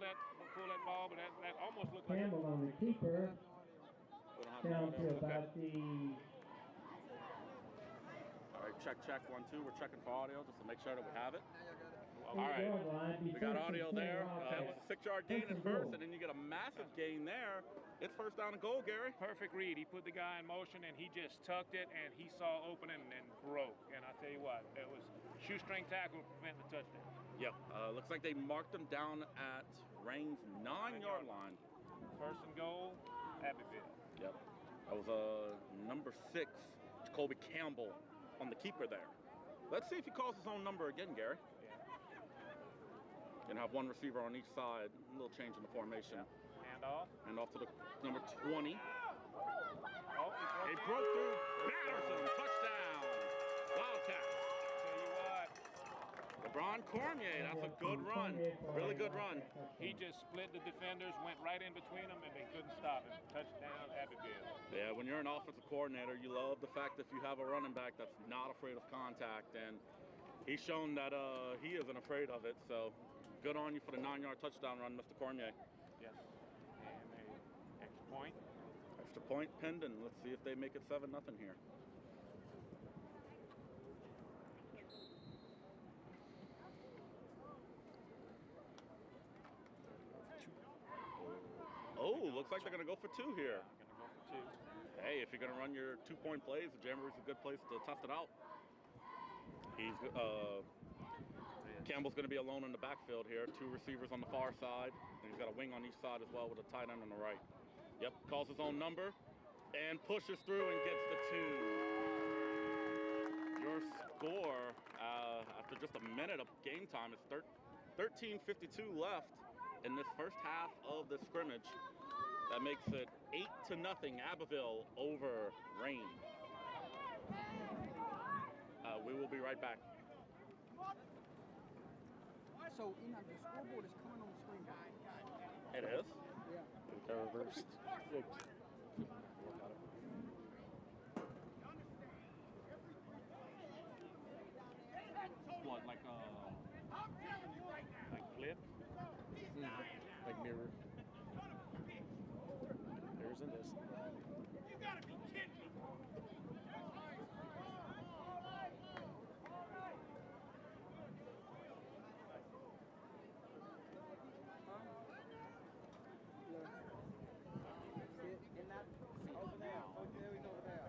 that ball, but that almost looked like Campbell on the keeper. Down to about the. All right, check 1 2. We're checking for audio just to make sure that we have it. All right, we got audio there. That was a 6-yard gain at first, and then you get a massive gain there. It's first down and goal, Gary. Perfect read. He put the guy in motion, and he just tucked it, and he saw opening and broke. And I tell you what, that was shoestring tackle to prevent the touchdown. Yep. Looks like they marked him down at Rayne's 9-yard line. First and goal, Abbeville. Yep. That was number 6, Jacoby Campbell on the keeper there. Let's see if he calls his own number again, Gary. And have one receiver on each side. A little change in the formation. Yep. Hand off to the number 20. Oh, he broke through. Patterson, touchdown. Wildcats. Tell you what. LeBron Cormier, that's a good run. Really good run. He just split the defenders, went right in between them, and they couldn't stop him. Touchdown, Abbeville. Yeah, when you're an offensive coordinator, you love the fact that you have a running back that's not afraid of contact, and he's shown that he isn't afraid of it. So good on you for the 9-yard touchdown run, Mr. Cormier. Yes. And a extra point. Extra point pending. Let's see if they make it 7-0 here. Oh, looks like they're going to go for 2 here. Yeah, going to go for 2. Hey, if you're going to run your 2-point plays, the Jamboree's a good place to test it out. He's Campbell's going to be alone in the backfield here. 2 receivers on the far side. And he's got a wing on each side as well with a tight end on the right. Yep, calls his own number and pushes through and gets the 2. Your score after just a minute of game time is 13:52 left in this first half of the scrimmage. That makes it 8-0 Abbeville over Rayne. We will be right back. So, the scoreboard is coming on the screen. It is? Yeah. They're reversed. What, like flip? Like mirror. There's in this. You gotta be kidding me. In that over there. Oh, there he's over there.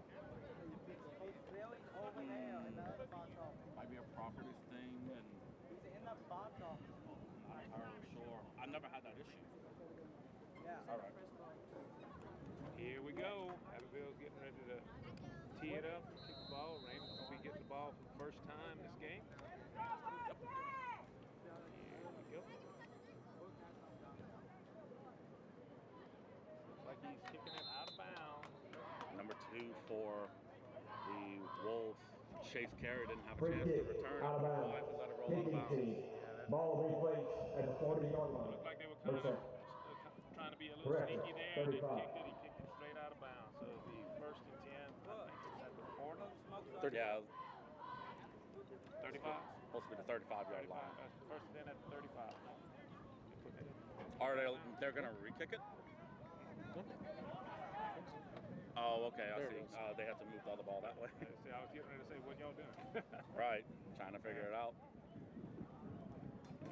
Really? Over there in the other box office. might be a properties thing, and He's in the box office. I'm not entirely sure. I've never had that issue. Yeah. All right. Here we go. Abbeville's getting ready to tee it up, kick the ball. Rayne will be getting the ball for the first time this game. Yep. Here we go. Looks like he's kicking it out of bounds. Number 2 for the Wolves, Chase Carey, didn't have a chance to return. Out of bounds. Let it roll out of bounds. Ball will be placed at the 40-yard line. Looked like they were kind of trying to be a little sneaky there, and then he kicked it straight out of bounds. So the 1st and 10, I think it's at the 40. 30, yeah. 35? Supposed to be the 35-yard line. That's the 1st and 10 at the 35. Are they're going to re-kick it? Oh, okay, I see. They have to move the other ball that way. See, I was getting ready to say, what y'all doing? Right, trying to figure it out.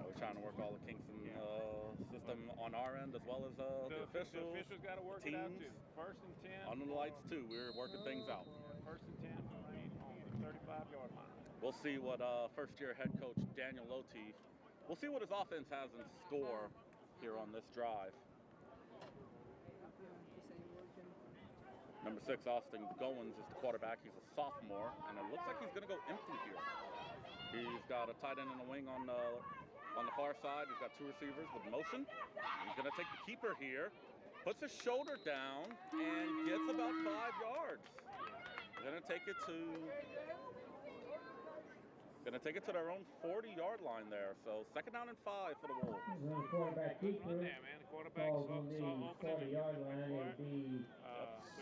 We're trying to work all the kinks in the system on our end as well as the officials. The officials got to work it out too. 1st and 10. Under the lights too. We're working things out. 1st and 10 for Rayne on the 35-yard line. We'll see what first-year head coach Daniel Lotief. We'll see what his offense has in store here on this drive. Number 6, Austin Goins is the quarterback. He's a sophomore, and it looks like he's going to go empty here. He's got a tight end in the wing on the far side. He's got 2 receivers with motion. He's going to take the keeper here, puts his shoulder down, and gets about 5 yards. They're going to take it to their own 40-yard line there. So 2nd down and 5 for the Wolves. The quarterback keeper. Yeah, man. The quarterback saw opening. 40-yard line would be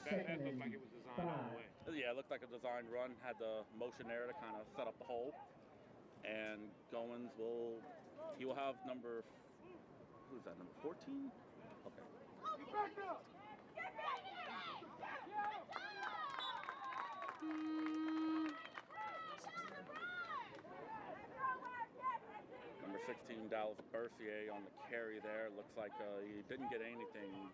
but that looked like it was designed all the way. Yeah, it looked like a designed run. Had the motion there to kind of set up the hole. And Goins will have number who's that, number 14? Okay. Number 16, Dallas Bercier on the carry there. Looks like he didn't get anything.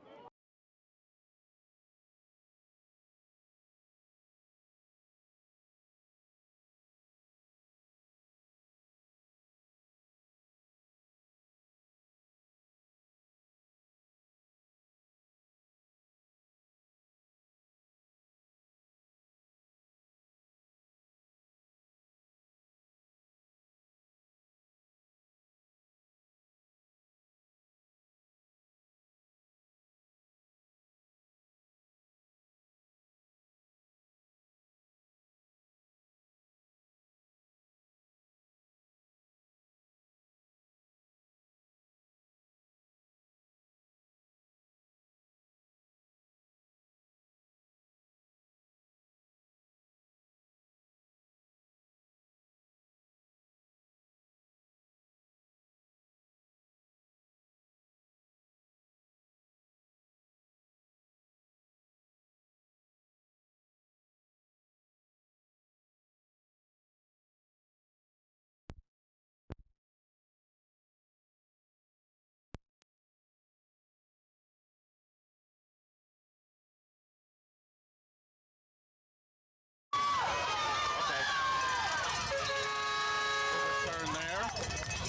Turn there.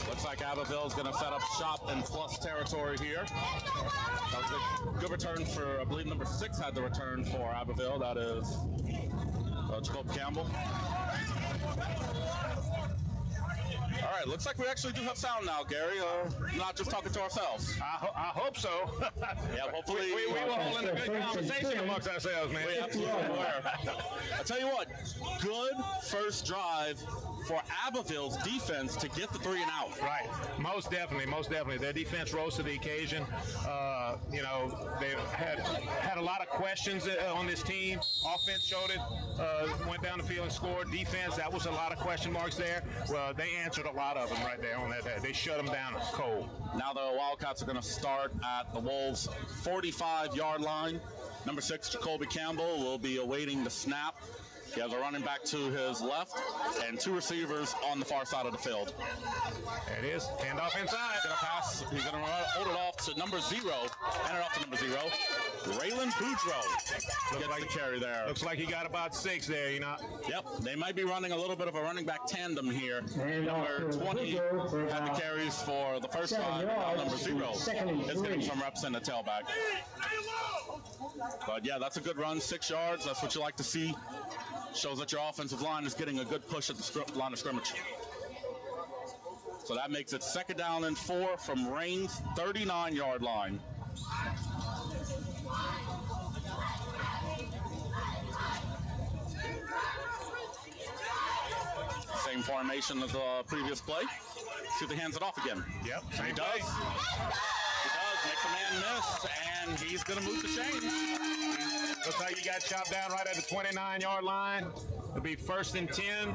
Looks like Abbeville's going to set up shop in plus territory here. That was a good return for, I believe, number 6 had the return for Abbeville. That is Jacob Campbell. All right, looks like we actually do have sound now, Gary. Not just talking to ourselves. I hope so. Yeah, hopefully we will hold in a good conversation amongst ourselves, man. We absolutely were. I tell you what, good first drive for Abbeville's defense to get the 3 and out. Right, most definitely. Their defense rose to the occasion. They had a lot of questions on this team. Offense showed it, went down the field and scored. Defense, that was a lot of question marks there. Well, they answered a lot of them right there on that day. They shut them down cold. Now the Wildcats are going to start at the Wolves' 45-yard line. Number 6, Jacoby Campbell, will be awaiting the snap. He has a running back to his left and 2 receivers on the far side of the field. There it is. Hand off inside. He's going to pass. He's going to hold it off to number 0. Hand it off to number 0. Raylan Boudreaux gets the carry there. Looks like he got about 6 there, you know. Yep. They might be running a little bit of a running back tandem here. Number 20 had the carries for the first time. Now number 0 is getting some reps in the tailback. But yeah, that's a good run. 6 yards. That's what you like to see. Shows that your offensive line is getting a good push at the line of scrimmage. So that makes it 2nd down and 4 from Rayne's 39-yard line. Same formation as the previous play. See if he hands it off again. Yep. He does. He does. Makes a man miss, and he's going to move the chains. Looks like he got chopped down right at the 29-yard line. It'll be 1st and 10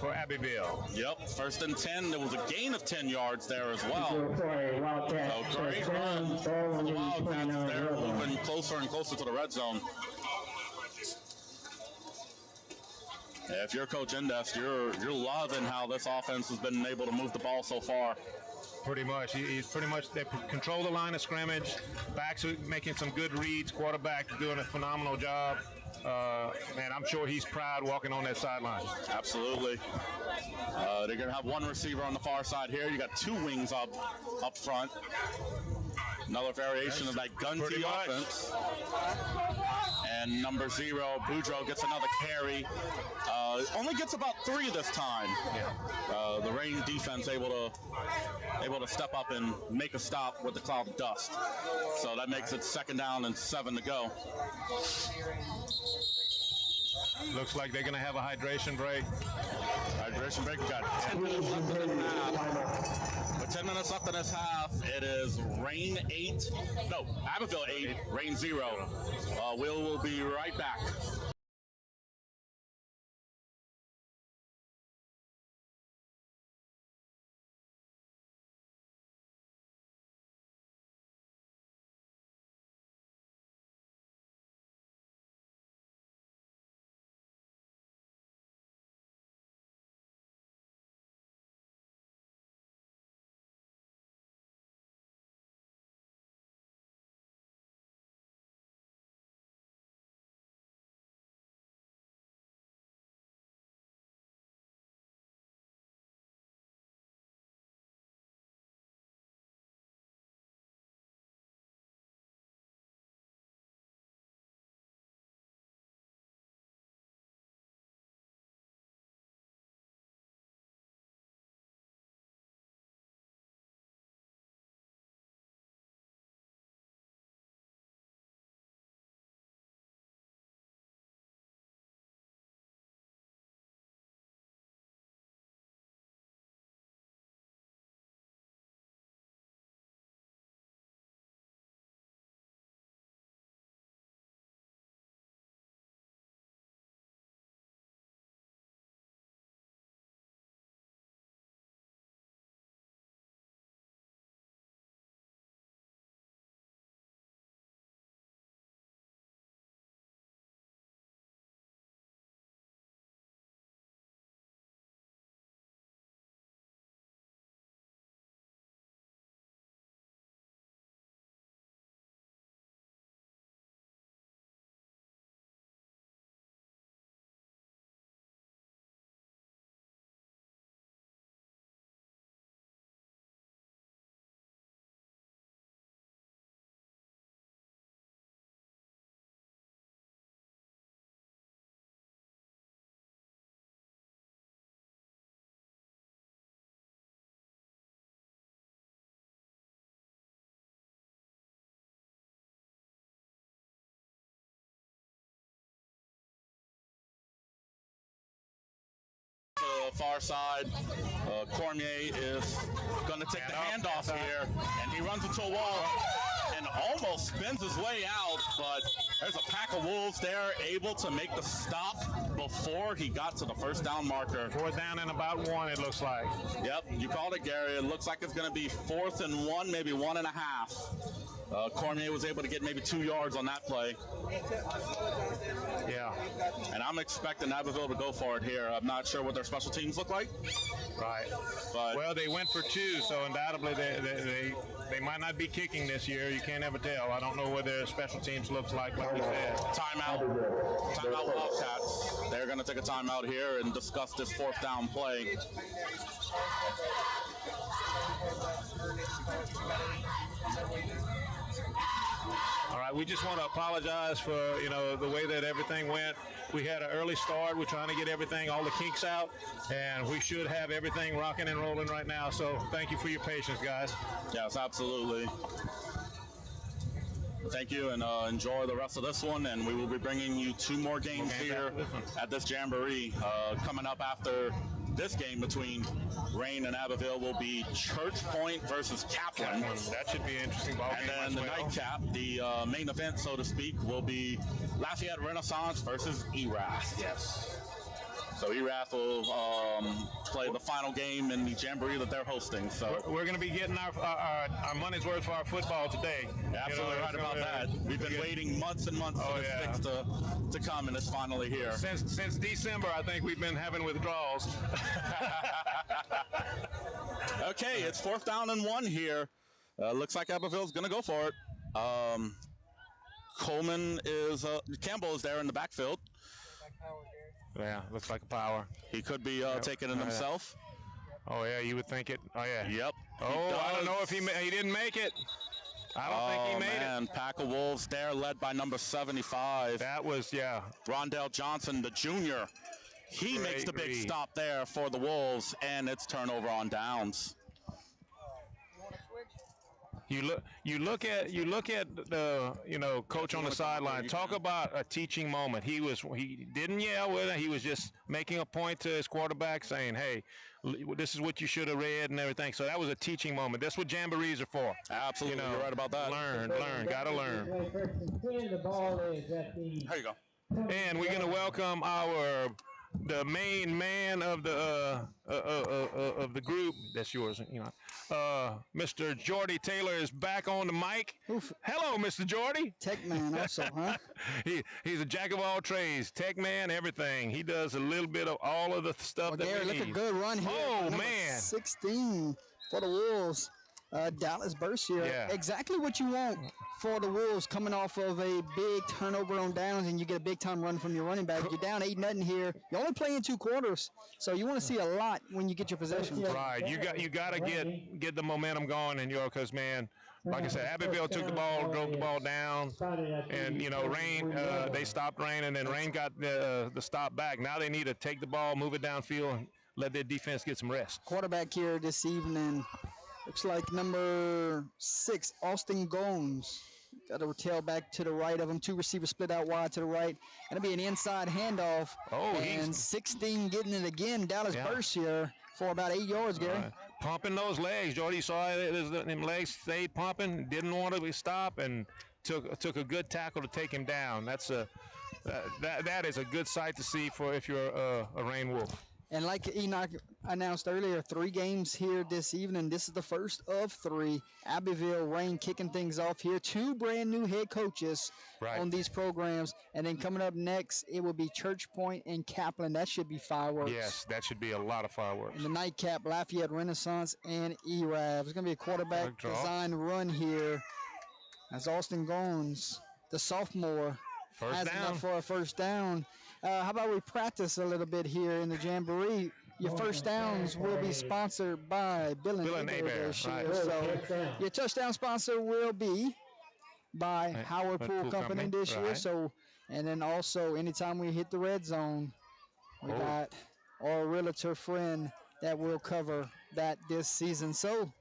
for Abbeville. Yep, 1st and 10. There was a gain of 10 yards there as well. So great run for the Wildcats. They're moving closer and closer to the red zone. Yeah, if you're Coach Indest, you're loving how this offense has been able to move the ball so far. Pretty much. He's pretty much, they control the line of scrimmage. Backs are making some good reads. Quarterback doing a phenomenal job. Man, I'm sure he's proud walking on that sideline. Absolutely. They're going to have 1 receiver on the far side here. You got 2 wings up front. Another variation of that gun T offense. And number 0, Boudreaux, gets another carry. Only gets about 3 this time. Yeah. The Rayne defense able to step up and make a stop with the cloud of dust. So that makes it 2nd down and 7 to go. Looks like they're going to have a hydration break. Hydration break. We got 10 minutes left in this half. With 10 minutes left in this half, it is Abbeville 8, Rayne 0. Will be right back. far side. Cormier is going to take the handoff here, and he runs into a wall and almost spins his way out, but there's a pack of wolves there able to make the stop before he got to the first down marker. 4th down and about 1, it looks like. Yep, you called it, Gary. It looks like it's going to be 4th and 1, maybe 1.5. Cormier was able to get maybe 2 yards on that play. Yeah. And I'm expecting Abbeville to go for it here. I'm not sure what their special teams look like. Right. But well, they went for 2, so undoubtedly they might not be kicking this year. You can't ever tell. I don't know what their special teams looks like you said. Timeout Wildcats. They're going to take a timeout here and discuss this 4th down play. All right, we just want to apologize for, the way that everything went. We had an early start. We're trying to get everything, all the kinks out, and we should have everything rocking and rolling right now. So thank you for your patience, guys. Yes, absolutely. Thank you, and enjoy the rest of this one, and we will be bringing you 2 more games here at this Jamboree. Coming up after this game between Rayne and Abbeville will be Church Point versus Kaplan. That should be an interesting ball game. And then the nightcap, the main event, so to speak, will be Lafayette Renaissance versus ERAF. Yes. So ERAF will play the final game in the Jamboree that they're hosting. So we're going to be getting our money's worth for our football today. Absolutely right about that. We've been waiting months and months for this fix to come, and it's finally here. Since December, I think we've been having withdrawals. Okay, it's 4th down and 1 here. Looks like Abbeville's going to go for it. Campbell is there in the backfield. Yeah, looks like a power. He could be taking it himself. Oh, yeah, you would think it. Oh, yeah. Yep. Oh, I don't know if he didn't make it. I don't think he made it. Pack of Wolves there, led by number 75. That was, Rondell Johnson, the junior. He makes the big stop there for the Wolves, and it's turnover on downs. You look at the coach on the sideline. Talk about a teaching moment. He didn't yell with it. He was just making a point to his quarterback, saying, "Hey, this is what you should have read and everything." So that was a teaching moment. That's what jamborees are for. Absolutely, you're right about that. Learn, gotta learn. There you go. And we're gonna welcome the main man of the group. That's yours, Mr. Jordy Taylor is back on the mic. Oof. Hello, Mr. Jordy. Tech man also, huh? He's a jack of all trades, tech man, everything. He does a little bit of all of the stuff that Gary, we need. look a good run here. Oh, man. 16 for the Wolves. Dallas Bercier. Yeah. Exactly what you want for the Wolves, coming off of a big turnover on downs, and you get a big time run from your running back. You're down 8-0 here. You're only playing 2 quarters, so you want to see a lot when you get your possessions. Right. You got to get the momentum going, and because, man, like I said, Abbeville took the ball, drove the ball down, and Rayne, they stopped Rayne, and then Rayne got the stop back. Now they need to take the ball, move it downfield, and let their defense get some rest. Quarterback here this evening looks like number 6, Austin Gomes. Got a tailback to the right of him. 2 receivers split out wide to the right. Going to be an inside handoff. Oh, and 16 getting it again. Dallas Bercier for about 8 yards, Gary. Pumping those legs. Jordy saw it. Them legs stayed pumping. Didn't want to stop and took a good tackle to take him down. That is a good sight to see for if you're a Rayne Wolf. And like Enoch announced earlier, 3 games here this evening. This is the first of 3. Abbeville, Rayne kicking things off here. 2 brand new head coaches on these programs. And then coming up next, it will be Church Point and Kaplan. That should be fireworks. Yes, that should be a lot of fireworks. And the nightcap, Lafayette Renaissance and ERAF. It's going to be a quarterback design run here. As Austin Gomes, the sophomore, has enough for a first down. How about we practice a little bit here in the Jamboree? Your first downs will be sponsored by Bill and Abear this year. Right. So your touchdown sponsor will be by Howard Pool Company this year. So, and then also anytime we hit the red zone, we got our realtor friend that will cover that this season. So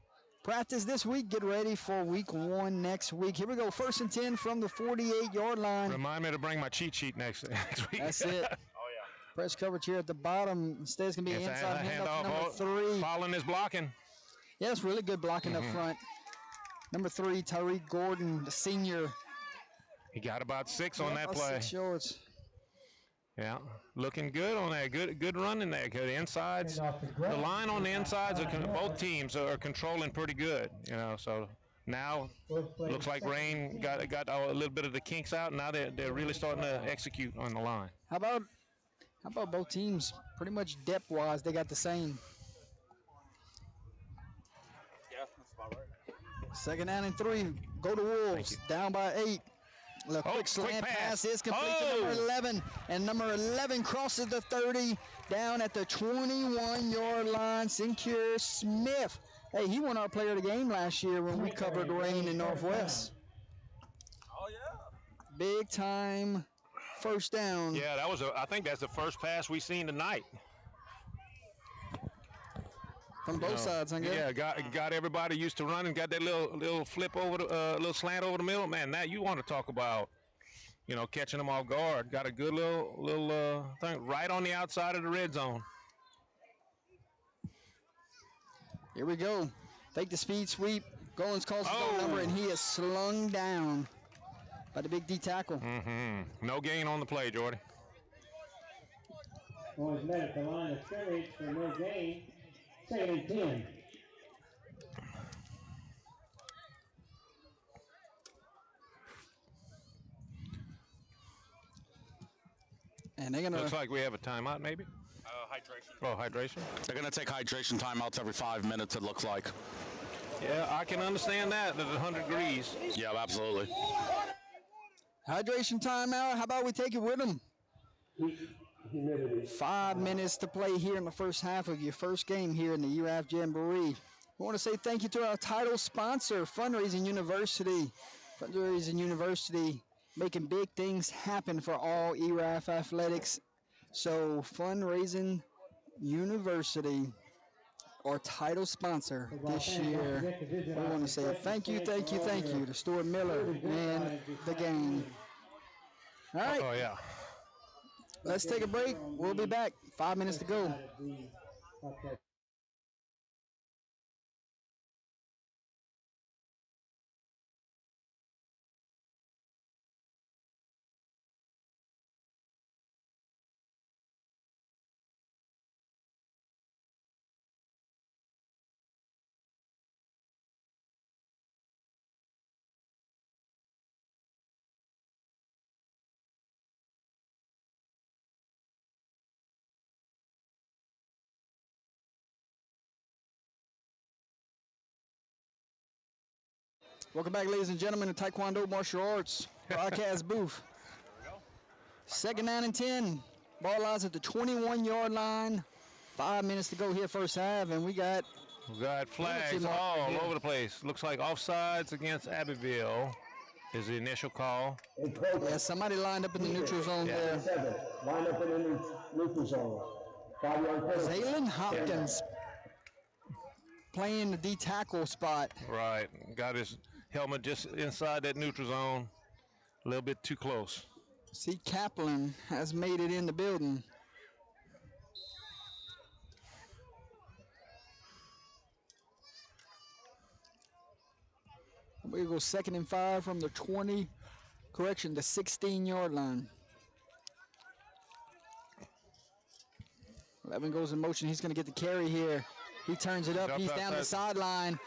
practice this week. Get ready for week 1 next week. Here we go. 1st and 10 from the 48-yard line. Remind me to bring my cheat sheet next week. That's it. Press coverage here at the bottom. Instead, it's going to be inside handoff, number 3. Following is blocking. Yeah, it's really good blocking up front. Number 3, Tyreek Gordon, the senior. He got about 6 on that play. 6 yards. Yeah, looking good on that. Good run in there. Good insides. The line on the insides, both teams are controlling pretty good. You know, so now looks like Rayne got a little bit of the kinks out. Now they're really starting to execute on the line. How about both teams? Pretty much depth-wise, they got the same. Yeah, that's about right. Second down and 3. Go to Wolves. Down by 8. A quick slant pass is complete to number 11. And number 11 crosses the 30 down at the 21-yard line. Sinclair Smith. Hey, he won our player of the game last year when we covered Rayne in Northwest. Oh, yeah. Big time first down. Yeah, I think that's the first pass we've seen tonight. From both sides, I guess. Yeah, got everybody used to running. Got that little flip over the little slant over the middle. Man, now you want to talk about, catching them off guard. Got a good little thing right on the outside of the red zone. Here we go. Fake the speed sweep. Goins calls his number, and he is slung down by the big D tackle. No gain on the play, Jordy. Goins met at the line of scrimmage for no gain. 2nd and 10. And they're gonna. Looks like we have a timeout, maybe. Hydration. Oh, hydration. They're going to take hydration timeouts every 5 minutes, it looks like. Yeah, I can understand that at 100 degrees. Yeah, absolutely. Hydration timeout. How about we take it with them? 5 minutes to play here in the first half of your first game here in the URAF Jamboree. We want to say thank you to our title sponsor, Fundraising University. Fundraising University, making big things happen for all URAF athletics. So Fundraising University, our title sponsor this year. We want to say thank you to Stuart Miller and the gang. All right. Oh, yeah. Let's take a break. We'll be back. 5 minutes to go. Welcome back, ladies and gentlemen, to Taekwondo Martial Arts broadcast booth. 2nd down and 10. Ball lies at the 21-yard line. 5 minutes to go here first half, and we got flags all over the place. Looks like offsides against Abbeville is the initial call. Yeah, somebody lined up in the neutral zone there. Line up in the neutral zone. Zaylen Hopkins playing the D tackle spot. Right. Got his helmet just inside that neutral zone. A little bit too close. See, Kaplan has made it in the building. We go 2nd and 5 from the 20, the 16-yard line. 11 goes in motion. He's going to get the carry here. He turns it up. He's down the sideline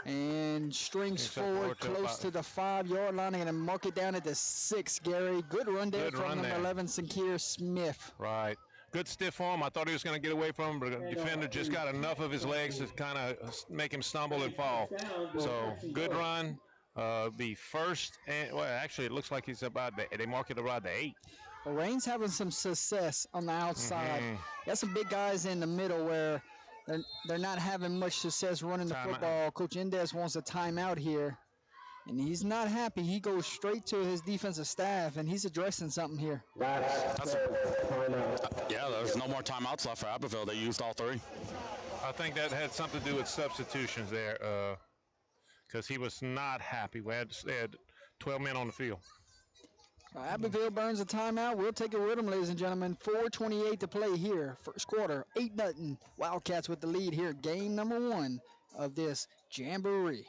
and strings forward close to the 5-yard line. They're going to mark it down at the 6, Gary. Good run there from number 11, Sinclair Smith. Right. Good stiff arm. I thought he was going to get away from him, but the defender just got enough of his legs to kind of make him stumble and fall. So, good run. The first, actually, it looks like he's they mark it around the 8. Well, Rayne's having some success on the outside. Got some big guys in the middle where they're not having much success running the football. Coach Indes wants a timeout here, and he's not happy. He goes straight to his defensive staff, and he's addressing something here. Yeah, there's no more timeouts left for Abbeville. They used all 3. I think that had something to do with substitutions there, because he was not happy. They had 12 men on the field. Abbeville burns a timeout. We'll take it with them, ladies and gentlemen. 4:28 to play here. First quarter, 8-0. Wildcats with the lead here. Game number 1 of this Jamboree.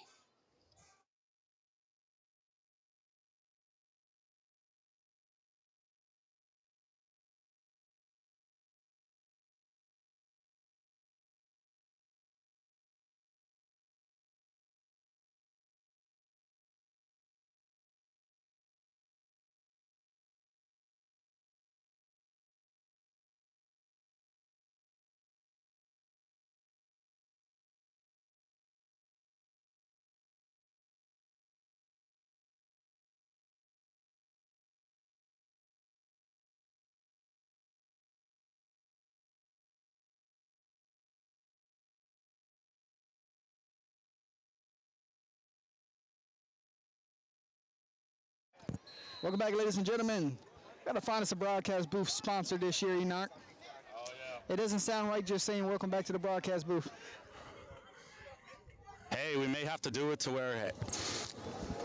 Welcome back, ladies and gentlemen. Got to find us a broadcast booth sponsor this year, Enoch. Oh, yeah. It doesn't sound right just saying welcome back to the broadcast booth. Hey, we may have to do it to where,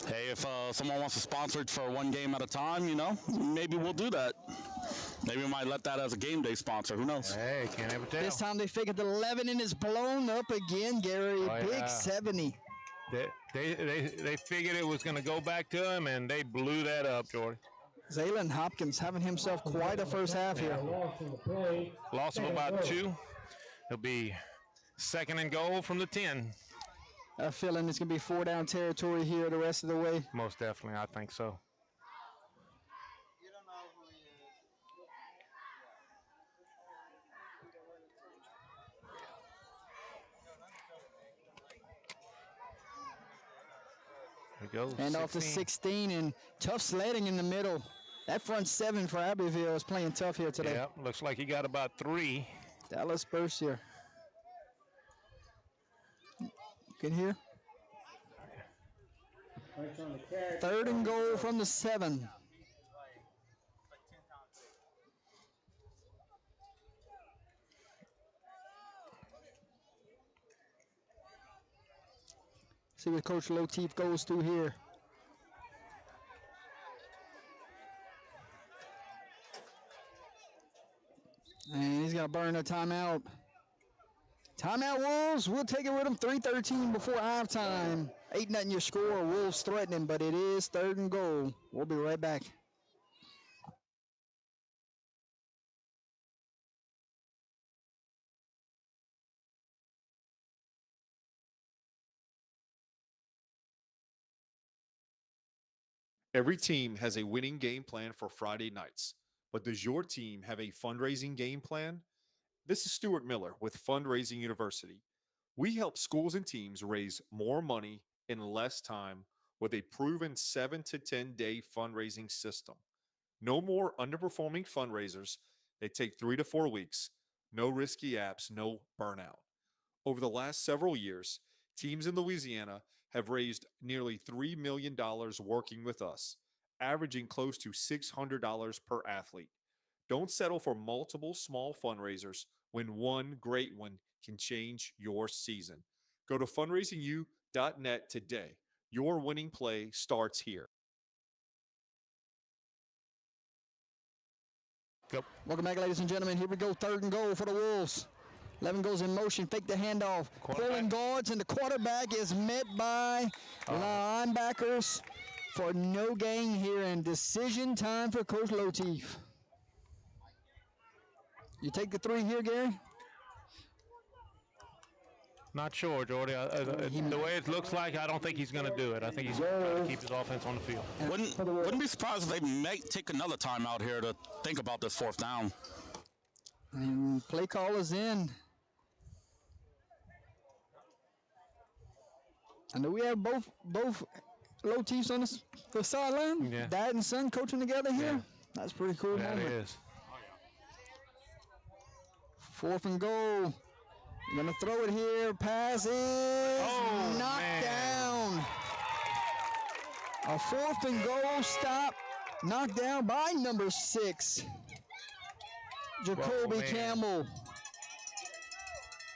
hey, if someone wants to sponsor it for one game at a time, you know, maybe we'll do that. Maybe we might let that as a game day sponsor. Who knows? Hey, can't ever tell. This time they figured the 11 and it's blown up again, Gary. Oh, Big yeah. 70. They figured it was going to go back to him, and they blew that up, Jordy. Zaylin Hopkins having himself quite a first half here. Loss of about 2. It'll be 2nd and goal from the 10. I have a feeling it's going to be 4-down territory here the rest of the way. Most definitely, I think so. And off to 16, and tough sledding in the middle. That front 7 for Abbeville is playing tough here today. Yep, looks like he got about 3. Dallas burst here. You can hear? 3rd and goal from the 7. See what Coach Loteef goes through here. And he's going to burn a timeout. Timeout, Wolves. We'll take it with them. 3:13 before halftime. 8-0 your score. Wolves threatening, but it is 3rd and goal. We'll be right back. Every team has a winning game plan for Friday nights, but does your team have a fundraising game plan? This is Stuart Miller with Fundraising University. We help schools and teams raise more money in less time with a proven 7 to 10 day fundraising system. No more underperforming fundraisers. They take 3 to 4 weeks. No risky apps, no burnout. Over the last several years, teams in Louisiana have raised nearly $3 million working with us, averaging close to $600 per athlete. Don't settle for multiple small fundraisers when one great one can change your season. Go to fundraisingu.net today. Your winning play starts here. Go. Welcome back, ladies and gentlemen. Here we go. 3rd and goal for the Wolves. 11 goes in motion. Fake the handoff. Pulling guards, and the quarterback is met by linebackers for no gain here, and decision time for Coach Loteef. You take the 3 here, Gary? Not sure, Jordy. The way it looks like, I don't think he's going to do it. I think he's going to keep his offense on the field. Wouldn't be surprised if they may take another time out here to think about this 4th down. And play call is in. I know we have both Loteefs on the sideline. Yeah. Dad and son coaching together here. Yeah. That's pretty cool. That moment. is. 4th and goal. Gonna throw it here. Pass is knocked down. A 4th and goal stop. Knocked down by number 6. Jacoby Campbell.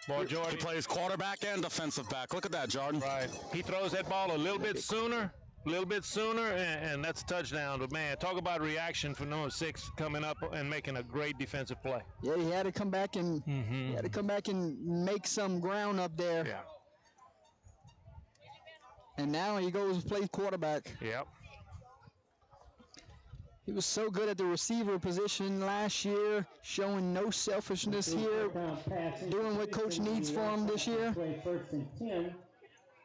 Boy, Jordan plays quarterback and defensive back. Look at that, Jordan. Right. He throws that ball a little bit sooner, a a little bit sooner, and that's a touchdown. But, man, talk about reaction for number 6 coming up and making a great defensive play. Yeah, he had to come back and make some ground up there. Yeah. And now he goes to play quarterback. Yep. He was so good at the receiver position last year, showing no selfishness here, doing what coach needs for him this year. First and 10.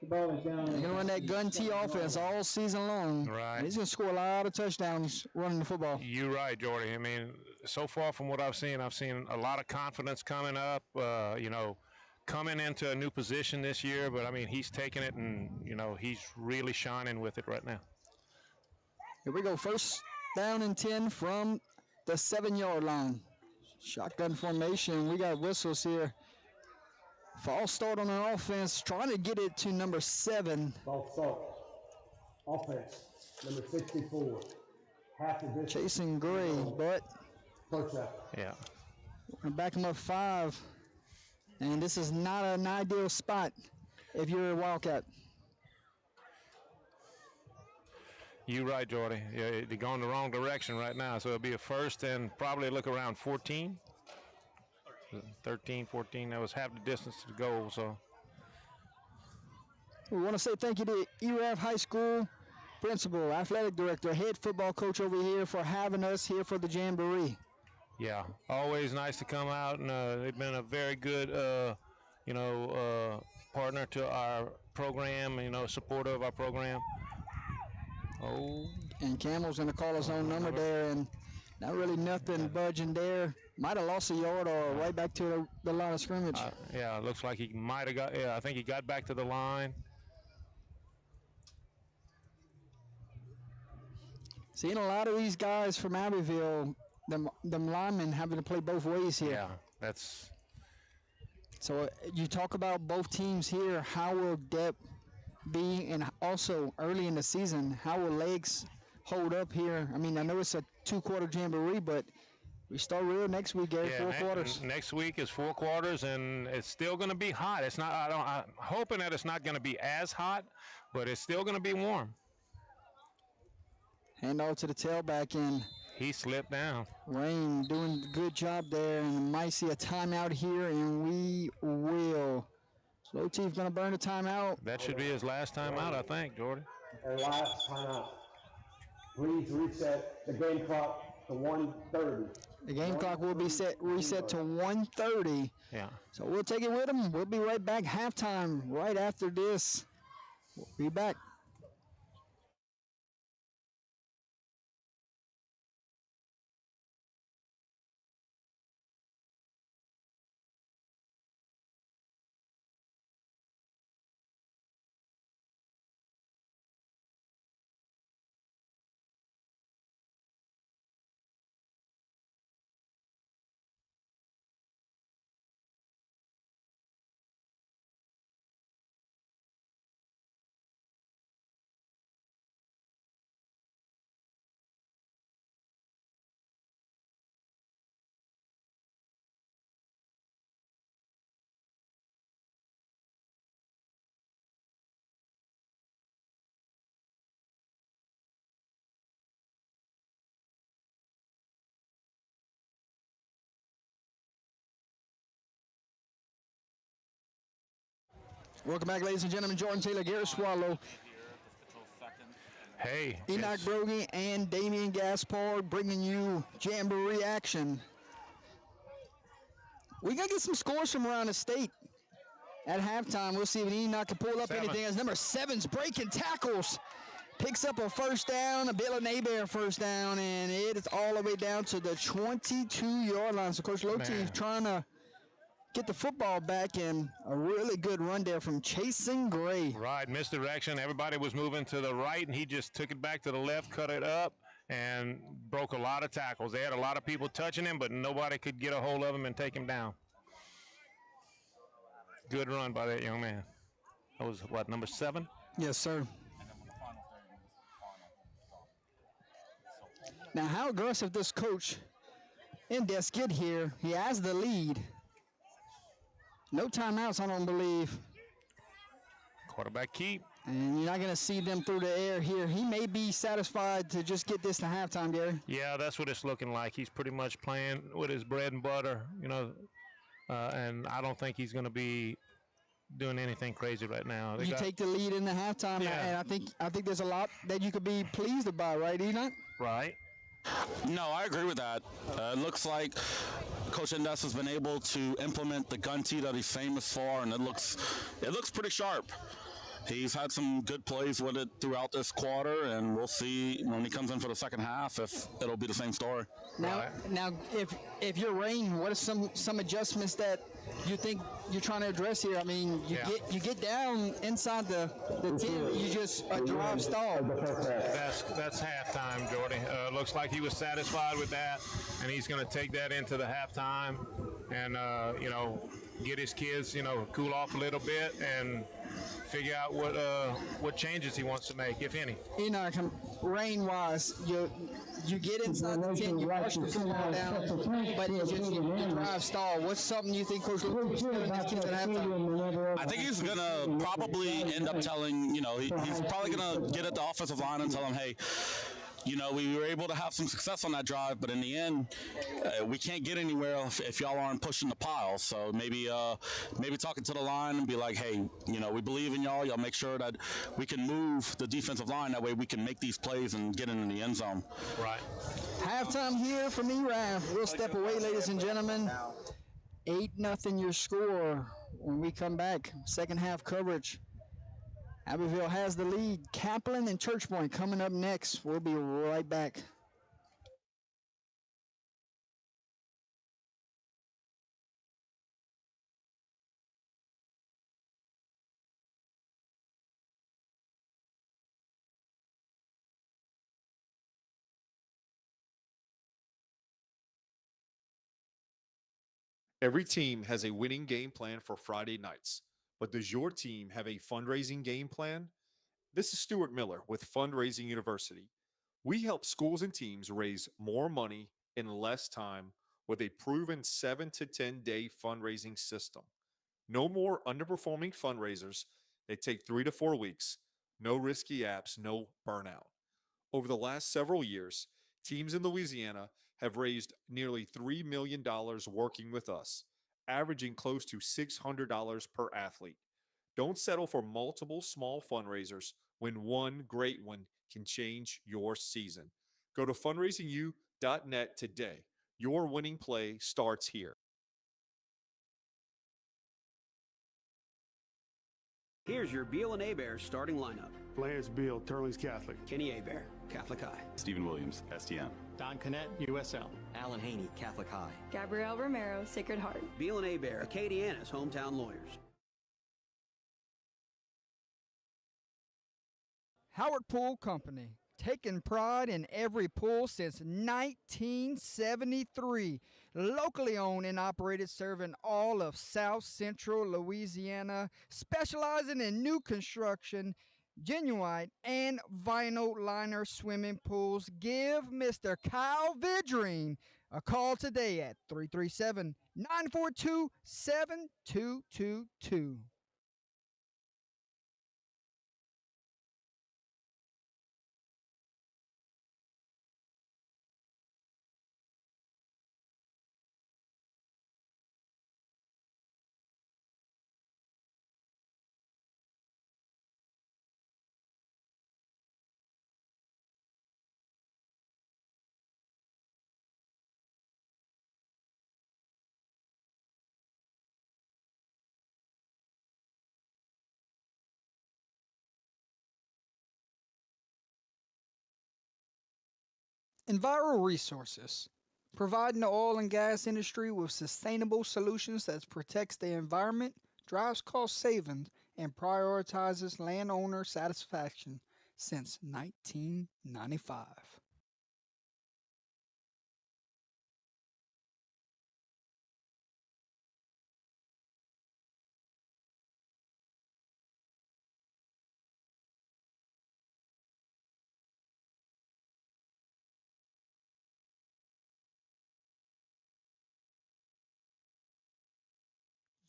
The ball is down. They're going to run that gun T offense all season long. Right. And he's going to score a lot of touchdowns running the football. You're right, Jordy. I mean, so far from what I've seen a lot of confidence coming up, coming into a new position this year. But, I mean, he's taking it and, he's really shining with it right now. Here we go. First down and 10 from the 7-yard line. Shotgun formation. We got whistles here. False start on an offense, trying to get it to number 7. False start. Offense, number 64. Half the distance. Chasing Gray, but First down. Yeah. we're going to back him up 5. And this is not an ideal spot if you're a Wildcat. You're right, Jordy. Yeah, they're going the wrong direction right now, so it'll be a first and probably look around 14. 13, 14, that was half the distance to the goal, so. We want to say thank you to ERAF High School principal, athletic director, head football coach over here for having us here for the Jamboree. Yeah, always nice to come out, and they've been a very good, partner to our program, supporter of our program. Oh. And Campbell's going to call his own number there, and not really nothing budging there. Might have lost a yard or right back to the line of scrimmage. Yeah, it looks like he might have got, I think he got back to the line. Seeing a lot of these guys from Abbeville, them linemen having to play both ways here. Yeah, that's. So you talk about both teams here. How will depth be, and also early in the season, how will legs hold up here? I mean, I know it's a 2-quarter Jamboree, but we start real next week, Gary, 4 quarters. Next week is 4 quarters, and it's still going to be hot. It's not. I'm hoping that it's not going to be as hot, but it's still going to be warm. Hand off to the tailback, and he slipped down. Rayne doing a good job there, and might see a timeout here, and we will. Slow T's going to burn the timeout. That should be his last timeout, I think, Jordan. Our last timeout. Please reset the game clock to 1:30. The game clock will be reset to 1:30. Yeah. So we'll take it with them. We'll be right back halftime right after this. We'll be back. Welcome back, ladies and gentlemen. Jordan Taylor, Garrett Swallow, hey, Enoch Brogy, and Damian Gaspard bringing you Jamboree action. We're going to get some scores from around the state at halftime. We'll see if Enoch can pull up anything as number 7's breaking tackles. Picks up a first down, a Bill and Abear first down, and it is all the way down to the 22-yard line. So Coach Lotief trying to get the football back, and a really good run there from Chasing Gray. Right, misdirection. Everybody was moving to the right, and he just took it back to the left, cut it up, and broke a lot of tackles. They had a lot of people touching him, but nobody could get a hold of him and take him down. Good run by that young man. That was, what, number 7? Yes, sir. Now, how aggressive this coach Indes get here. He has the lead. No timeouts, I don't believe. Quarterback keep. And you're not going to see them through the air here. He may be satisfied to just get this to halftime, Gary. Yeah, that's what it's looking like. He's pretty much playing with his bread and butter, and I don't think he's going to be doing anything crazy right now. You take the lead in the halftime, and I think there's a lot that you could be pleased about, right, Enoch? Right. No, I agree with that. It looks like Coach Indes has been able to implement the gun tee that he's famous for, and it looks pretty sharp. He's had some good plays with it throughout this quarter, and we'll see when he comes in for the second half if it'll be the same story. Now, if you're Rayne, what are some adjustments that you think you're trying to address here? I mean, you get down inside the 10, you just a drive stall. That's halftime, Jordy. Looks like he was satisfied with that, and he's going to take that into the halftime, and get his kids, cool off a little bit and figure out what changes he wants to make, if any. Enoch, Rayne-wise, you get inside the 10, you push the football down, but you drive stall. What's something you think Coach Lewis is going to do at halftime? I think he's going to probably end up telling, he's probably going to get at the offensive line and tell him, hey, we were able to have some success on that drive, but in the end, we can't get anywhere if y'all aren't pushing the pile. So maybe talking to the line and be like, hey, we believe in y'all. Y'all make sure that we can move the defensive line. That way we can make these plays and get into the end zone. Right. Halftime here from E-Raf. We'll step away, ladies and gentlemen. 8-0 your score. When we come back, second half coverage. Abbeville has the lead. Kaplan and Churchpoint coming up next. We'll be right back. Every team has a winning game plan for Friday nights, but does your team have a fundraising game plan? This is Stuart Miller with Fundraising University. We help schools and teams raise more money in less time with a proven 7 to 10 day fundraising system. No more underperforming fundraisers. They take 3 to 4 weeks. No risky apps, no burnout. Over the last several years, teams in Louisiana have raised nearly $3 million working with us, averaging close to $600 per athlete. Don't settle for multiple small fundraisers when one great one can change your season. Go to fundraisingu.net today. Your winning play starts here. Here's your Beal and Hebert starting lineup. Players: Beal, Turley's Catholic. Kenny Hebert, Catholic High. Stephen Williams, STM. Don Connett, USL. Alan Haney, Catholic High. Gabrielle Romero, Sacred Heart. Beal and Hebert, Acadiana's hometown lawyers. Howard Pool Company, taking pride in every pool since 1973. Locally owned and operated, serving all of South Central Louisiana, specializing in new construction, genuine and vinyl liner swimming pools. Give Mr. Kyle Vidrine a call today at 337-942-7222. Enviro Resources, providing the oil and gas industry with sustainable solutions that protects the environment, drives cost savings, and prioritizes landowner satisfaction since 1995.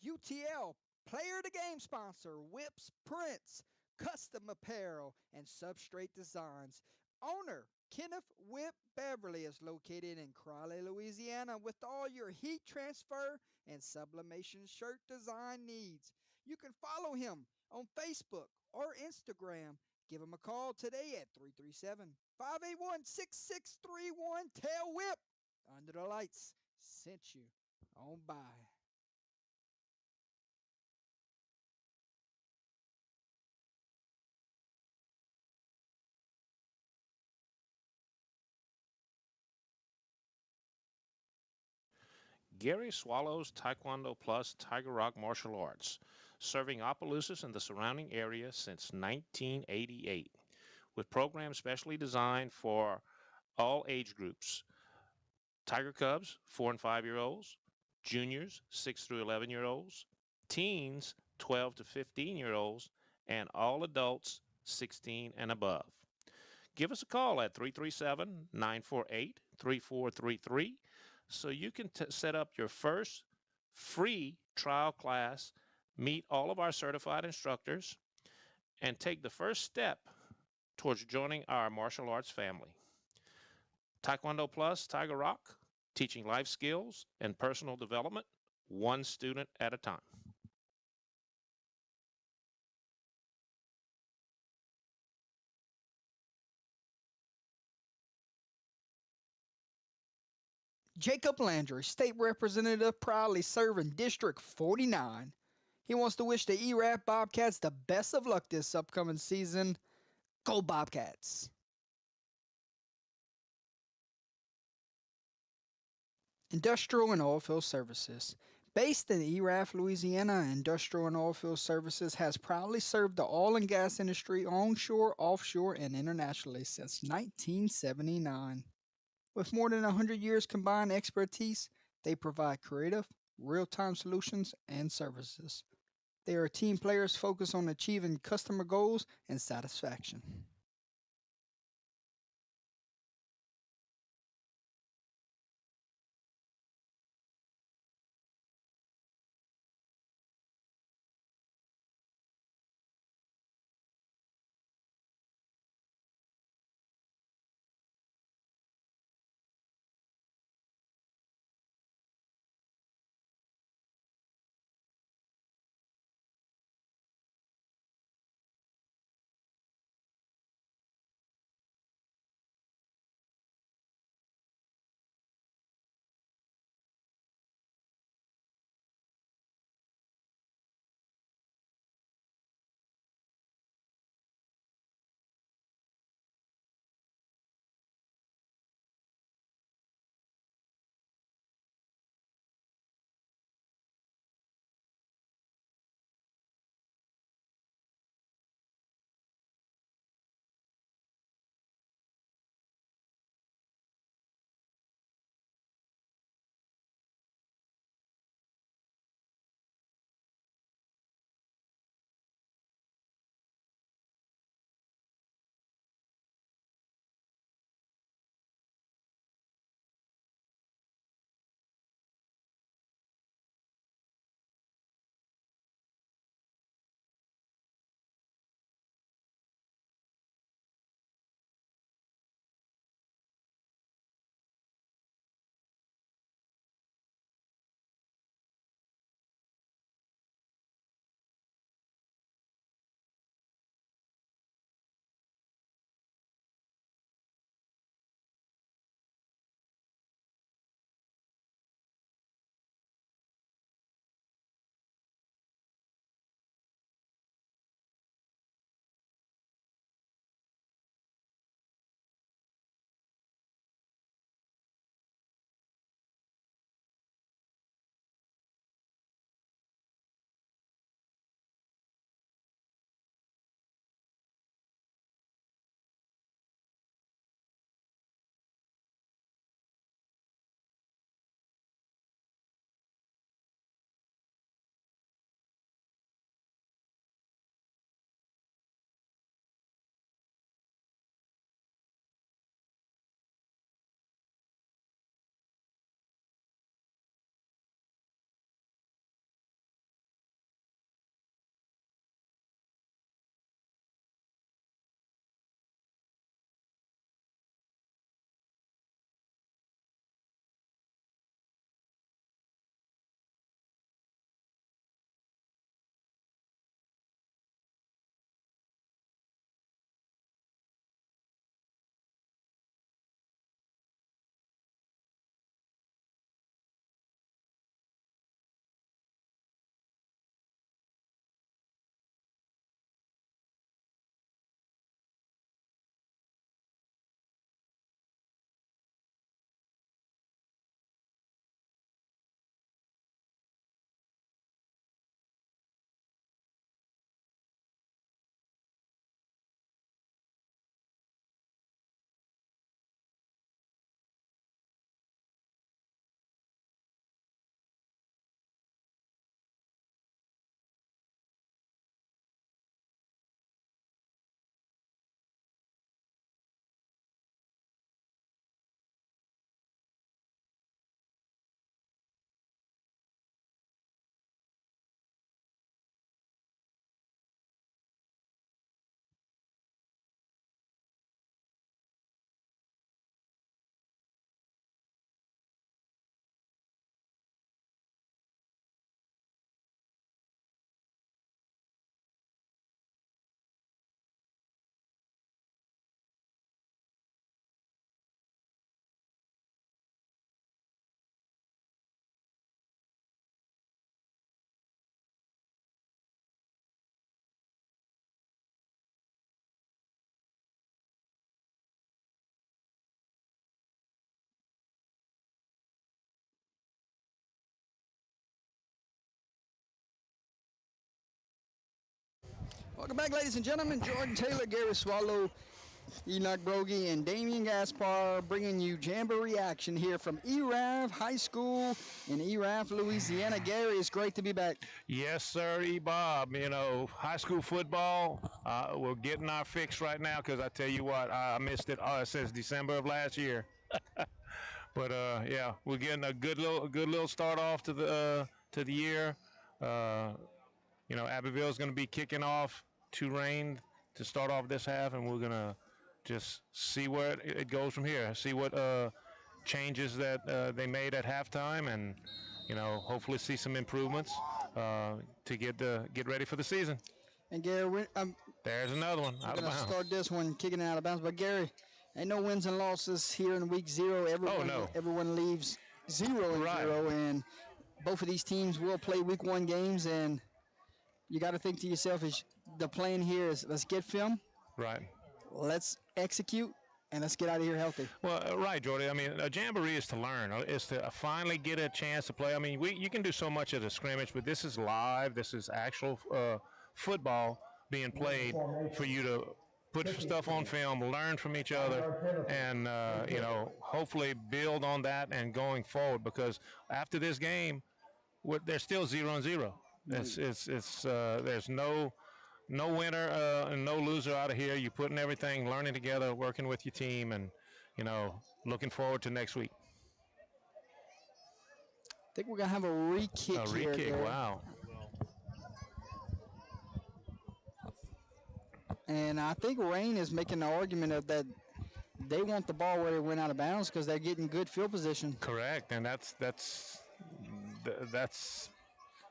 UTL, player of the game sponsor, Whips Prince. custom apparel, and substrate designs. Owner Kenneth Whip Beverly is located in Crowley, Louisiana, with all your heat transfer and sublimation shirt design needs. You can follow him on Facebook or Instagram. Give him a call today at 337-581-6631. Tell Whip Under the Lights sent you on by. Gary Swallows Taekwondo Plus Tiger Rock Martial Arts, serving Opelousas and the surrounding area since 1988, with programs specially designed for all age groups. Tiger Cubs, 4 and 5-year-olds, juniors, 6 through 11-year-olds, teens, 12 to 15-year-olds, and all adults, 16 and above. Give us a call at 337-948-3433 so you can set up your first free trial class, meet all of our certified instructors, and take the first step towards joining our martial arts family. Taekwondo Plus Tiger Rock, teaching life skills and personal development, one student at a time. Jacob Landry, State Representative, proudly serving District 49. He wants to wish the ERAF Bobcats the best of luck this upcoming season. Go Bobcats! Industrial and Oilfield Services. Based in Erath, Louisiana, Industrial and Oilfield Services has proudly served the oil and gas industry onshore, offshore, and internationally since 1979. With more than 100 years combined expertise, they provide creative, real-time solutions and services. They are team players focused on achieving customer goals and satisfaction. Welcome back, ladies and gentlemen. Jordan Taylor, Gary Swallow, Enoch Brogy, and Damian Gaspar bringing you Jamboree action here from ERAF High School in ERAF, Louisiana. Gary, it's great to be back. Yes, sir, E-Bob. You know, high school football, we're getting our fix right now because I tell you what, I missed it since December of last year. But, yeah, we're getting a good little start off to the year. You know, Abbeville's going to be kicking off to Rayne to start off this half, and we're going to just see where it goes from here. See what changes that they made at halftime, and you know, hopefully see some improvements to get ready for the season. And Gary, there's another one out of bounds. We're going to start this one kicking it out of bounds. But Gary, ain't no wins and losses here in week 0. Everyone leaves 0-0, and both of these teams will play week 1 games, and you got to think to yourself, is the plan here is let's get film. Right. Let's execute, and let's get out of here healthy. Well, right, Jordy. I mean, a jamboree is to learn. It's to finally get a chance to play. I mean, you can do so much at a scrimmage, but this is live. This is actual football being played for you to put stuff on film, learn from each other, and, you know, hopefully build on that and going forward, because after this game, they're still 0-0. There's no winner and no loser out of here. You're putting everything, learning together, working with your team, and, you know, looking forward to next week. I think we're going to have a re-kick here. A re-kick, wow. And I think Rayne is making the argument of that they want the ball where it went out of bounds because they're getting good field position. Correct, and that's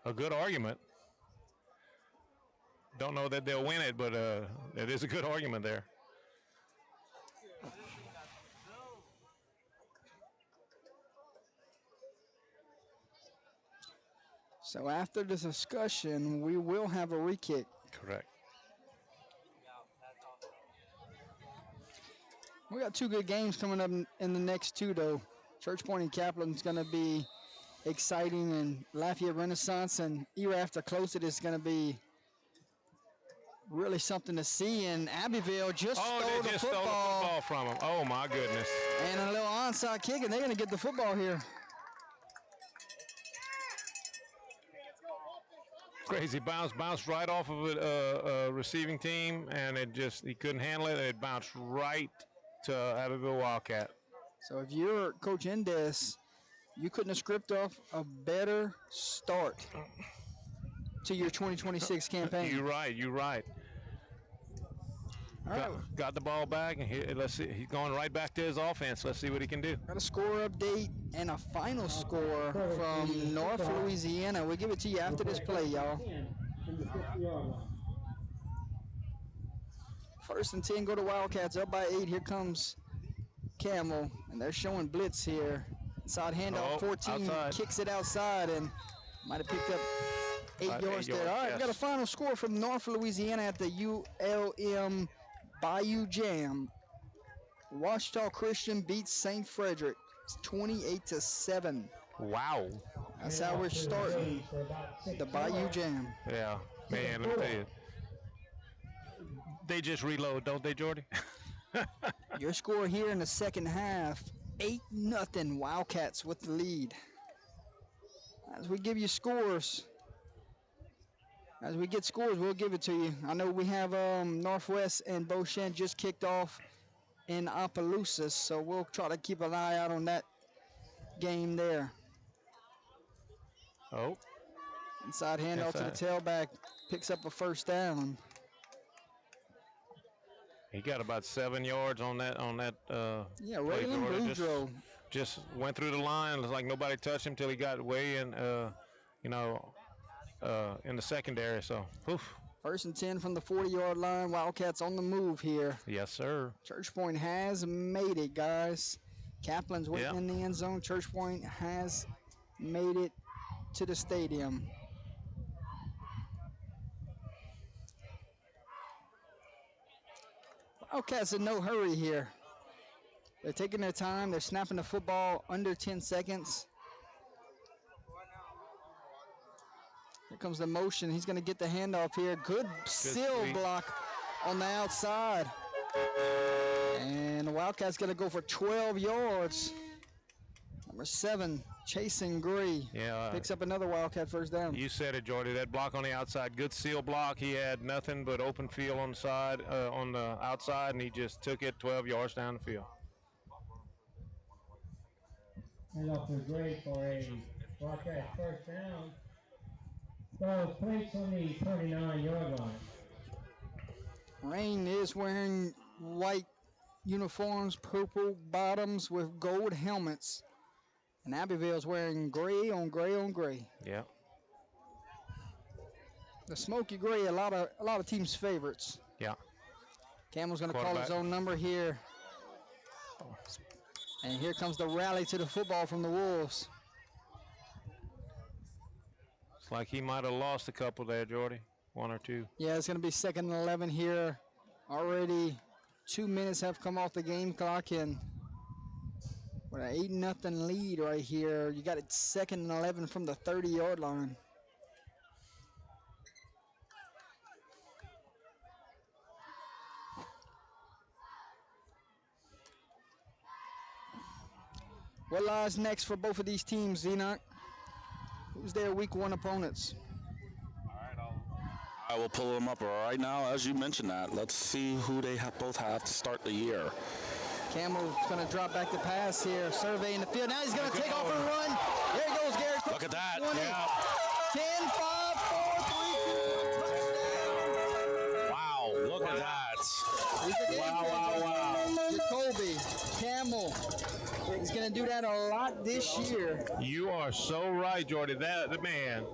a good argument. Don't know that they'll win it, but it is a good argument there. So after the discussion, we will have a re-kick. Correct. We got 2 good games coming up in the next 2, though. Church Point and Kaplan's going to be exciting, and Lafayette Renaissance and ERAF to close it is going to be really something to see. And Abbeville just stole the football from them. Oh, my goodness. And a little onside kick, and they're going to get the football here. Crazy bounced right off of a receiving team, and he couldn't handle it. It bounced right to Abbeville Wildcat. So if you're Coach Indes, you couldn't have scripted off a better start to your 2026 campaign. You're right. All right. Got the ball back, and let's see. He's going right back to his offense. Let's see what he can do. Got a score update and a final score from North Louisiana. We'll give it to you after this play, y'all. 1st and 10, go to Wildcats, up by 8. Here comes Camel, and they're showing blitz here. Inside handoff, 14 outside. Kicks it outside, and might have picked up 8 yards there. All right, yes. We got a final score from North Louisiana at the ULM Bayou Jam. Ouachita Christian beats St. Frederick. It's 28-7. Wow. That's how we're starting the Bayou Jam. Yeah, man, let me tell you. They just reload, don't they, Jordy? Your score here in the second half, 8-0 Wildcats with the lead. As we give you scores, as we get scores, we'll give it to you. I know we have Northwest and Beauchamp just kicked off in Opelousas, so we'll try to keep an eye out on that game there. Oh. Inside handoff to the tailback, picks up a 1st down. He got about 7 yards on that. Yeah, Raylan Boudreaux just went through the line. It was like nobody touched him till he got way in, in the secondary. So, oof. 1st and 10 from the 40-yard line. Wildcats on the move here. Yes, sir. Church Point has made it, guys. Kaplan's waiting in the end zone. Church Point has made it to the stadium. Wildcats in no hurry here. They're taking their time. They're snapping the football under 10 seconds. Here comes the motion. He's going to get the handoff here. Good seal block on the outside. And the Wildcats going to go for 12 yards. Number 7, Chasen Gray. Yeah. Picks up another Wildcat first down. You said it, Jordy. That block on the outside, good seal block. He had nothing but open field on the side, on the outside, and he just took it 12 yards down the field. And off to Gray for a Wildcat first down. Ball placed on the 29-yard line. Rayne is wearing white uniforms, purple bottoms with gold helmets. And Abbeville's wearing gray on gray on gray. Yeah. The smoky gray, a lot of teams' favorites. Yeah. Campbell's going to call his own number here. And here comes the rally to the football from the Wolves. It's like he might have lost a couple there, Jordy. 1 or 2. Yeah, it's going to be 2nd and 11 here. Already 2 minutes have come off the game clock, and with an 8-0 lead right here. You got it 2nd and 11 from the 30-yard line. What lies next for both of these teams, Enoch? Who's their week 1 opponents? I will pull them up right now as you mentioned that. Let's see who they both have to start the year. Campbell's going to drop back the pass here, surveying the field. Now he's going to take off and run. There he goes, Garrett. Look at that. 20, Yeah. 10, 5, 4, 3, 2, touchdown. Wow, look at that. Wow. Jacoby Campbell is going to do that a lot this year. You are so right, Jordy. That man,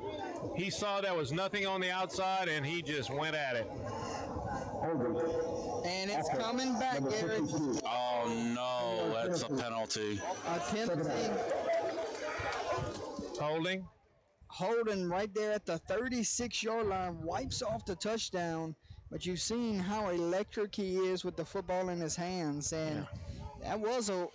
he saw there was nothing on the outside, and he just went at it. And it's coming back, Garrett. Oh, no, that's a penalty. A penalty. Holding right there at the 36-yard line, wipes off the touchdown. But you've seen how electric he is with the football in his hands, and that was a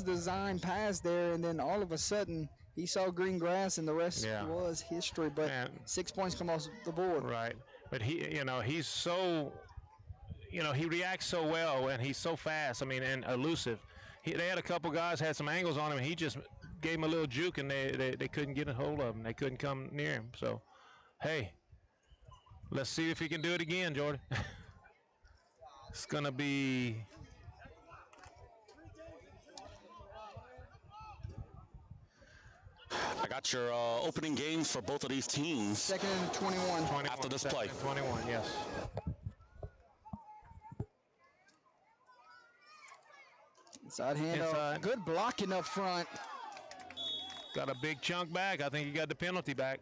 design pass there. And then all of a sudden, he saw green grass, and the rest was history. But 6 points come off the board. Right, but he's so. He reacts so well, and he's so fast. I mean, and elusive. They had a couple guys had some angles on him, and he just gave him a little juke, and they couldn't get a hold of him. They couldn't come near him. So, hey, let's see if he can do it again, Jordan. It's gonna be. I got your opening games for both of these teams. 2nd and 21. After this play. 21, yes. Inside handoff. Good blocking up front. Got a big chunk back. I think he got the penalty back.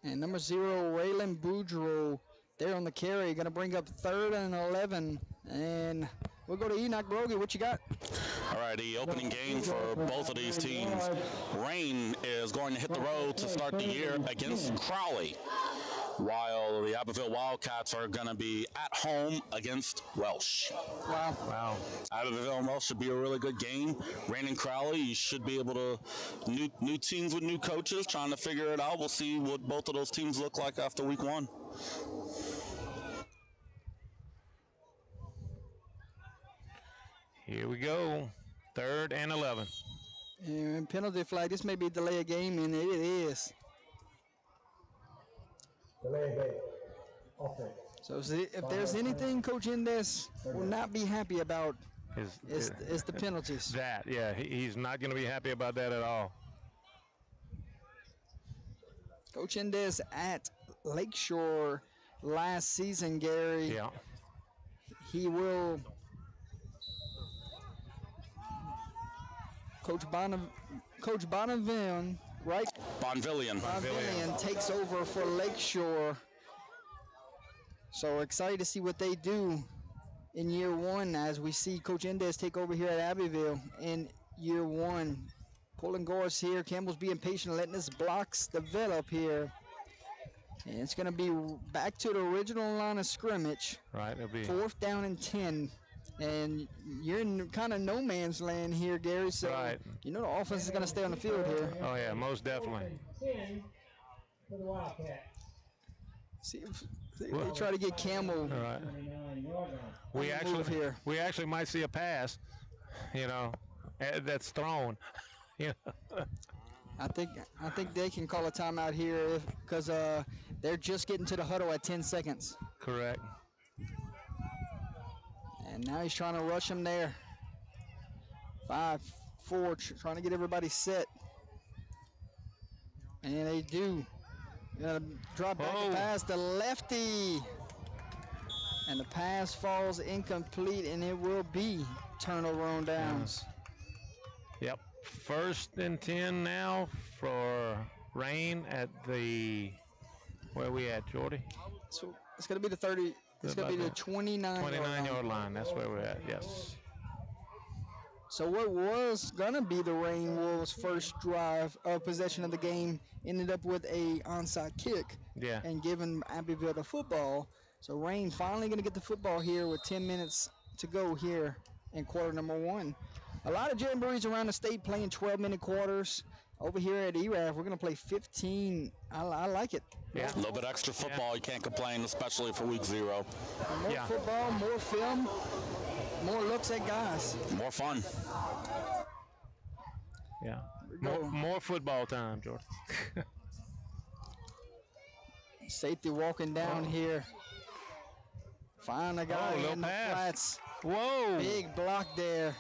And number 0, Raylan Boudreau, there on the carry. Going to bring up 3rd and 11. And we'll go to Enoch Brogy. What you got? All right, the opening game for both of these teams. Rayne is going to hit the road to start the year against Crowley, while the Abbeville Wildcats are going to be at home against Welsh. Wow. Abbeville and Welsh should be a really good game. Rayne and Crowley, you should be able to, new teams with new coaches, trying to figure it out. We'll see what both of those teams look like after week 1. Here we go. 3rd and 11. And penalty flag. This may be delay a game, and it is. Delay a game. Offense. So if there's anything Coach Indes will not be happy about, it's the penalties. He's not going to be happy about that at all. Coach Indes at Lakeshore last season, Gary. Yeah. He will. Coach Bonaville, right? Bonvillian takes over for Lakeshore. So we're excited to see what they do in year 1 as we see Coach Indes take over here at Abbeville in year 1. Pulling Gorse here. Campbell's being patient, letting his blocks develop here. And it's going to be back to the original line of scrimmage. Right, it'll be 4th down and 10. And you're in kind of no man's land here, Gary. So Right. you know the offense is going to stay on the field here. Oh yeah, most definitely. 10 for the Wildcats. See if they try to get Campbell. All right. 29-yard line. We actually might see a pass, that's thrown. I think they can call a timeout here because they're just getting to the huddle at 10 seconds. Correct. And now he's trying to rush him there. 5-4, trying to get everybody set. And they do. Drop back the pass to lefty. And the pass falls incomplete, and it will be turnover on downs. Yep. 1st and 10 now for Rayne at the, where are we at, Jordy? So it's going to be the 30. It's going to be the 29-yard line. That's where we're at, yes. So what was going to be the Rayne Wolves' first drive of possession of the game ended up with a onside kick and giving Abbeville the football. So Rayne finally going to get the football here with 10 minutes to go here in quarter number 1. A lot of jamborees around the state playing 12-minute quarters. Over here at ERAF, we're going to play 15. I like it. Yeah. A little bit extra football. You can't complain, especially for week 0. More football, more film, more looks at guys. More fun. Yeah. More football time, Jordan. Safety walking down here. Find the guy in the flats. Whoa. Big block there.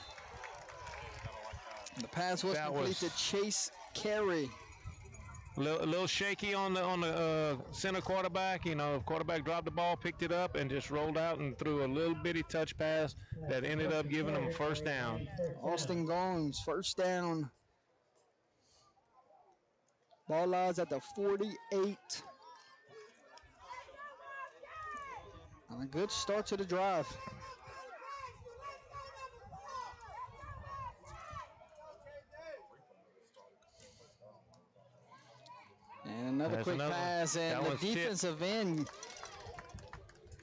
The pass was complete to Chase Carey. A little shaky on the center quarterback. Quarterback dropped the ball, picked it up, and just rolled out and threw a little bitty touch pass that ended up giving them a first down. Austin Goins, first down. Ball lies at the 48. And a good start to the drive. And another quick pass, and the defensive end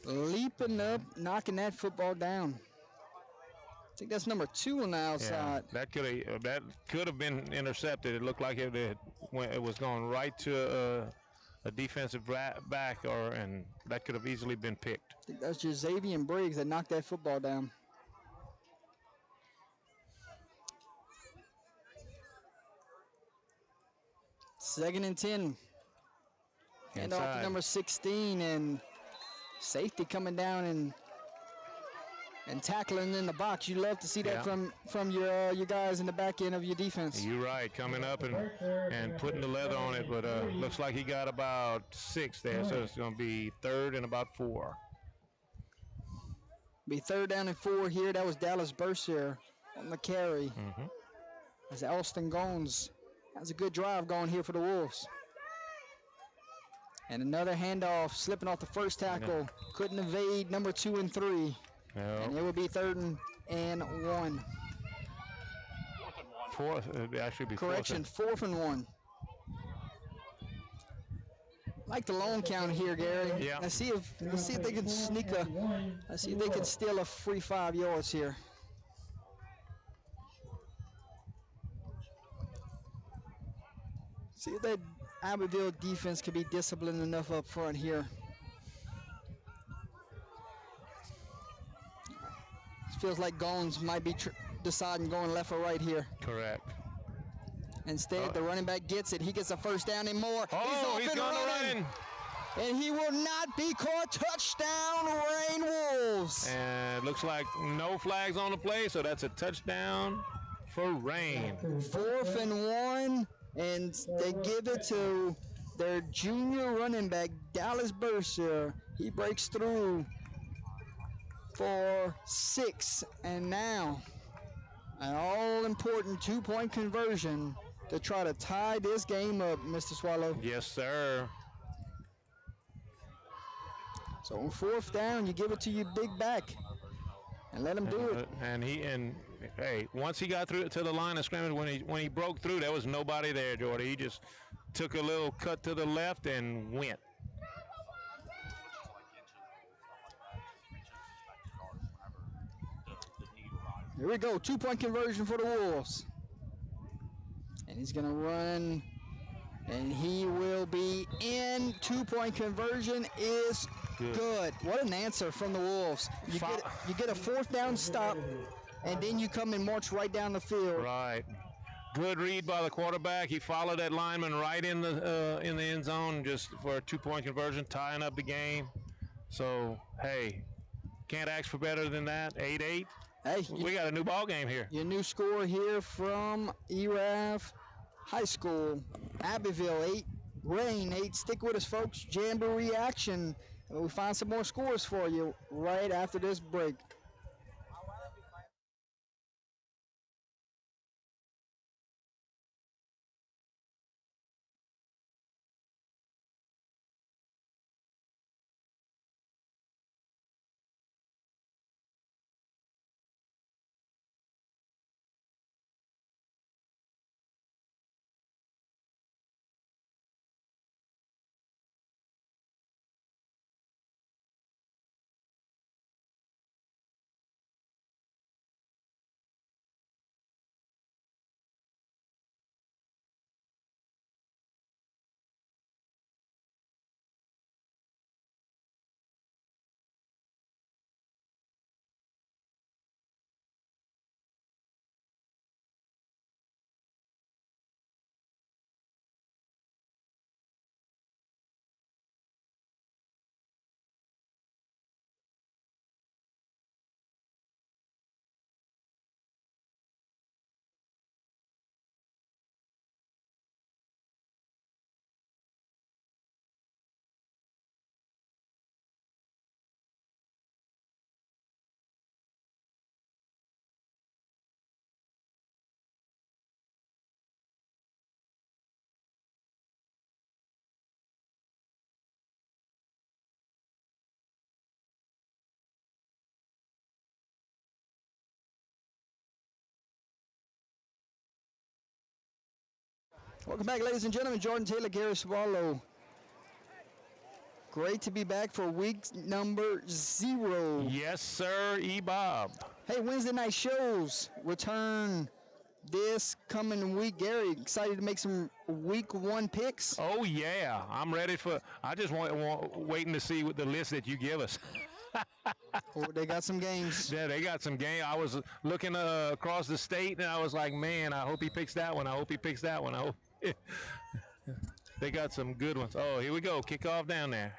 leaping up, knocking that football down. I think that's number 2 on the outside. Yeah, that could have been intercepted. It looked like it was going right to a defensive back, and that could have easily been picked. I think that's just Xavier Briggs that knocked that football down. Second and 10. And off to number 16, and safety coming down and tackling in the box. You love to see that from your guys in the back end of your defense. You're right, coming up and putting the leather on it, but looks like he got about 6 there, so it's going to be 3rd and about 4. Be 3rd down and 4 here. That was Dallas Bercier on the carry. As Austin Goins has a good drive going here for the Wolves. And another handoff, slipping off the first tackle. Couldn't evade number 2 and 3. And it would be 3rd and 1. 4th, it actually be correction, 4th and 1. Like the long count here, Gary. Yeah. Let's see if they can sneak let's see if they can steal a free 5 yards here. See if that Abbeville defense can be disciplined enough up front here. It feels like Goins might be deciding going left or right here. Correct. Instead, the running back gets it. He gets a first down and more. He's going to run. And he will not be caught. Touchdown, Rayne Wolves. And it looks like no flags on the play, so that's a touchdown for Rayne. 4th and 1. And they give it to their junior running back, Dallas Bercier. He breaks through for 6. And now, an all-important 2-point conversion to try to tie this game up, Mr. Swallow. Yes, sir. So on 4th down, you give it to your big back and let him do it. And hey, once he got through to the line of scrimmage, when he broke through, there was nobody there, Jordy. He just took a little cut to the left and went. Here we go, 2-point conversion for the Wolves. And he's going to run, and he will be in. 2-point conversion is good. What an answer from the Wolves. You get a 4th down stop, and then you come and march right down the field. Right. Good read by the quarterback. He followed that lineman right in the end zone just for a 2-point conversion, tying up the game. So, hey, can't ask for better than that. 8-8. Hey, we got a new ball game here. Your new score here from ERAF High School. Abbeville 8, Rayne 8. Stick with us, folks. Jamboree action. We'll find some more scores for you right after this break. Welcome back, ladies and gentlemen. Jordan Taylor, Gary Swallow. Great to be back for week number 0. Yes, sir, E-Bob. Hey, Wednesday night shows return this coming week. Gary, excited to make some week 1 picks? Oh, yeah. I'm ready for I just waiting to see what the list that you give us. Oh, they got some games. Yeah, they got some games. I was looking across the state, and I was like, man, I hope he picks that one. I hope he picks that one. I hope. They got some good ones. Oh, here we go. Kickoff down there.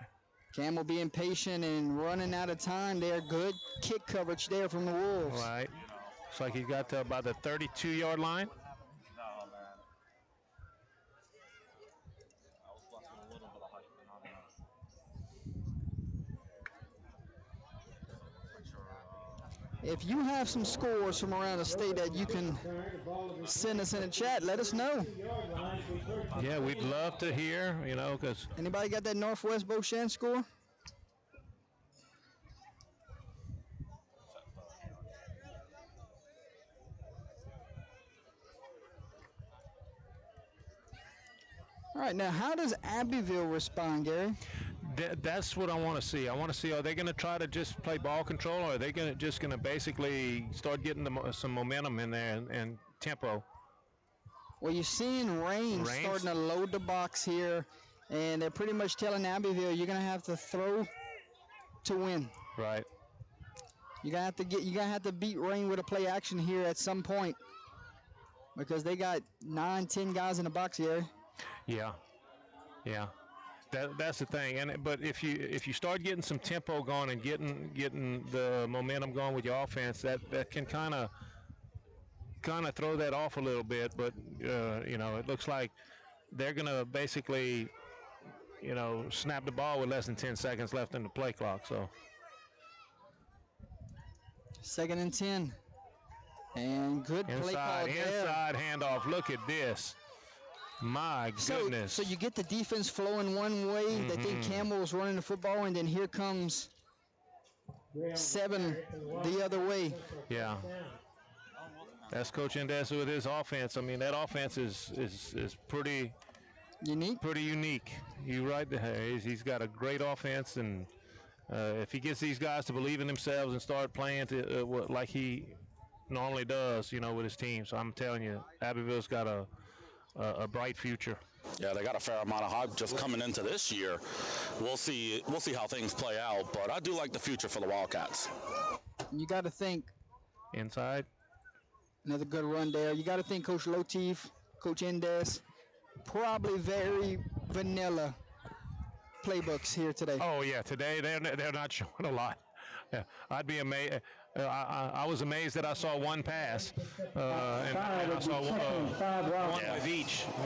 Campbell being patient and running out of time there. Good kick coverage there from the Wolves. Right. Looks like he's got to about the 32-yard line. If you have some scores from around the state that you can send us in the chat, let us know. Yeah, we'd love to hear, because... Anybody got that Northwest Beauchamp score? All right, now how does Abbeville respond, Gary? That's what I want to see. I want to see, are they going to try to just play ball control, or are they just going to basically start getting some momentum in there and tempo? Well, you're seeing Rayne starting to load the box here, and they're pretty much telling Abbeville you're going to have to throw to win. Right. You're going to have to beat Rayne with a play action here at some point, because they got 9-10 guys in the box here. Yeah. Yeah. That's the thing, but if you start getting some tempo going and getting the momentum going with your offense, that can kind of throw that off a little bit. But it looks like they're gonna basically snap the ball with less than 10 seconds left in the play clock. So 2nd and 10, and good play call there. Inside handoff. Look at this. My goodness. So you get the defense flowing one way. They think Campbell's running the football, and then here comes 7 the other way. Yeah. That's Coach Endesa with his offense. I mean, that offense is pretty unique. Pretty unique. You're right. He's got a great offense, and if he gets these guys to believe in themselves and start playing like he normally does, with his team. So I'm telling you, Abbeville's got a bright future. Yeah, they got a fair amount of hype just coming into this year. We'll see how things play out, but I do like the future for the Wildcats. You got to think inside. Another good run there. You got to think Coach Latif, Coach Indes, probably very vanilla playbooks here today. Oh yeah, today they're not showing a lot. Yeah, I'd be amazed. I was amazed that I saw one pass, and I saw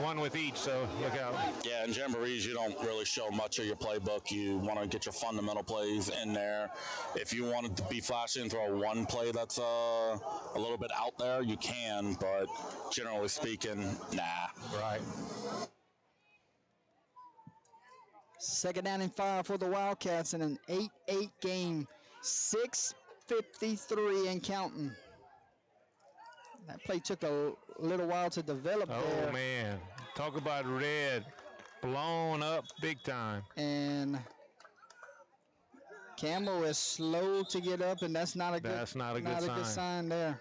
one with each. So look out. Yeah, in Jamborees, you don't really show much of your playbook. You want to get your fundamental plays in there. If you want to be flashy and throw one play that's a little bit out there, you can. But generally speaking, nah. Right. 2nd down and 5 for the Wildcats in an 8-8 game. 6:53 and counting. That play took a little while to develop there. Oh, man. Talk about red. Blown up big time. And Campbell is slow to get up, and that's not a good sign there.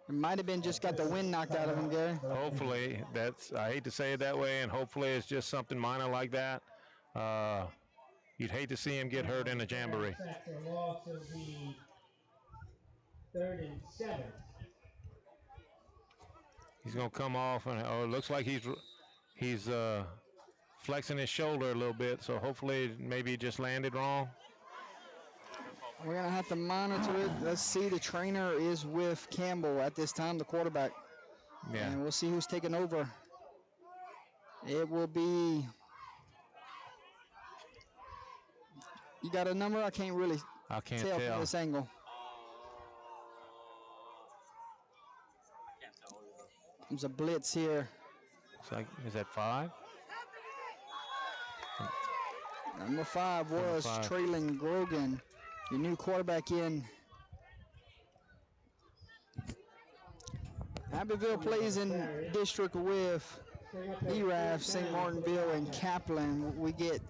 It might have been just got the wind knocked out of him, Gary. Hopefully, I hate to say it that way, and hopefully it's just something minor like that. You'd hate to see him get hurt in a jamboree. Loss will be 3rd and 7. He's going to come off, and it looks like he's flexing his shoulder a little bit, so hopefully maybe he just landed wrong. We're going to have to monitor it. Let's see, the trainer is with Campbell at this time, the quarterback. Yeah. And we'll see who's taking over. It will be... You got a number? I can't tell from this angle. There's a blitz here. Looks like, is that 5? Number 5 was Traylon Grogan, your new quarterback in. Abbeville plays in district with ERAF, St. Martinville, and Kaplan. We get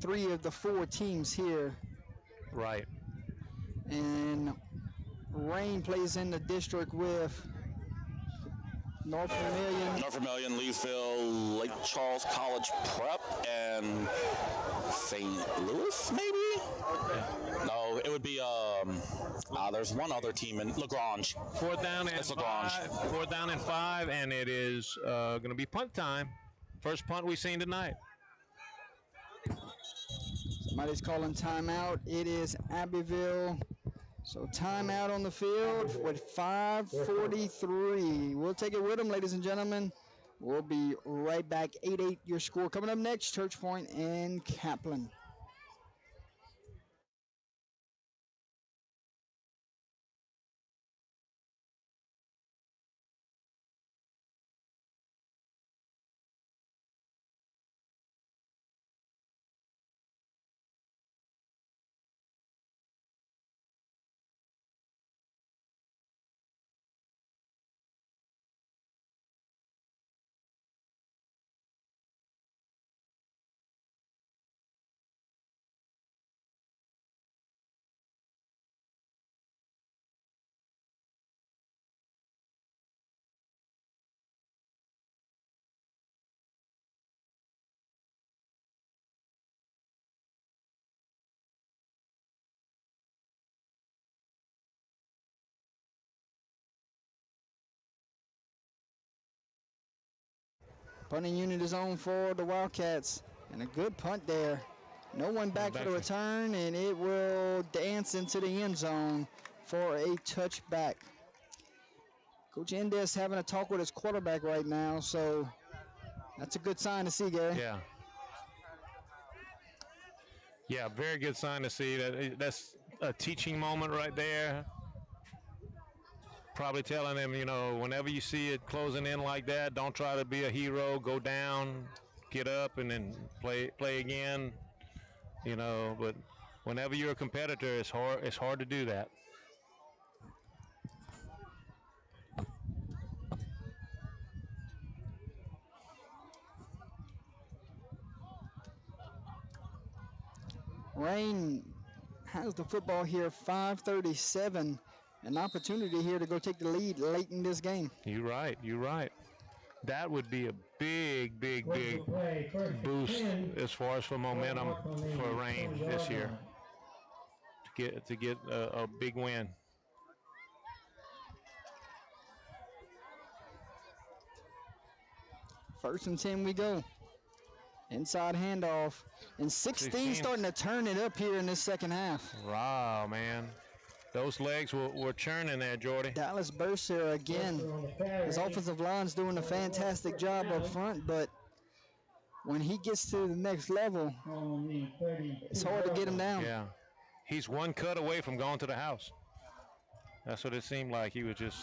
3 of the 4 teams here. Right. And Rayne plays in the district with North Vermilion, Leesville, Lake Charles College Prep, and St. Louis, maybe? No, it would be, there's one other team in LaGrange. 4th down and 4th down and 5, and it is going to be punt time. First punt we've seen tonight. Somebody's calling timeout. It is Abbeville. So timeout on the field with 5:43. We'll take it with them, ladies and gentlemen. We'll be right back. 8-8 your score. Coming up next, Church Point and Kaplan. Punting unit is on for the Wildcats, and a good punt there. No one back for the return, and it will dance into the end zone for a touchback. Coach Indes having a talk with his quarterback right now, so that's a good sign to see, Gary. Yeah. Yeah, very good sign to see. That's a teaching moment right there. Probably telling them, whenever you see it closing in like that, don't try to be a hero. Go down, get up, and then play again. But whenever you're a competitor, it's hard to do that. Rayne has the football here, 5:37 an opportunity here to go take the lead late in this game. You're right. You're right. That would be a big boost as far as for momentum for Rayne this year to get a big win. First and 10 we go. Inside handoff. And 16 starting to turn it up here in this second half. Wow, man. Those legs were churning there, Jordy. Dallas Berser again. His offensive line's doing a fantastic job up front, but when he gets to the next level, it's hard to get him down. Yeah. He's one cut away from going to the house. That's what it seemed like. He was just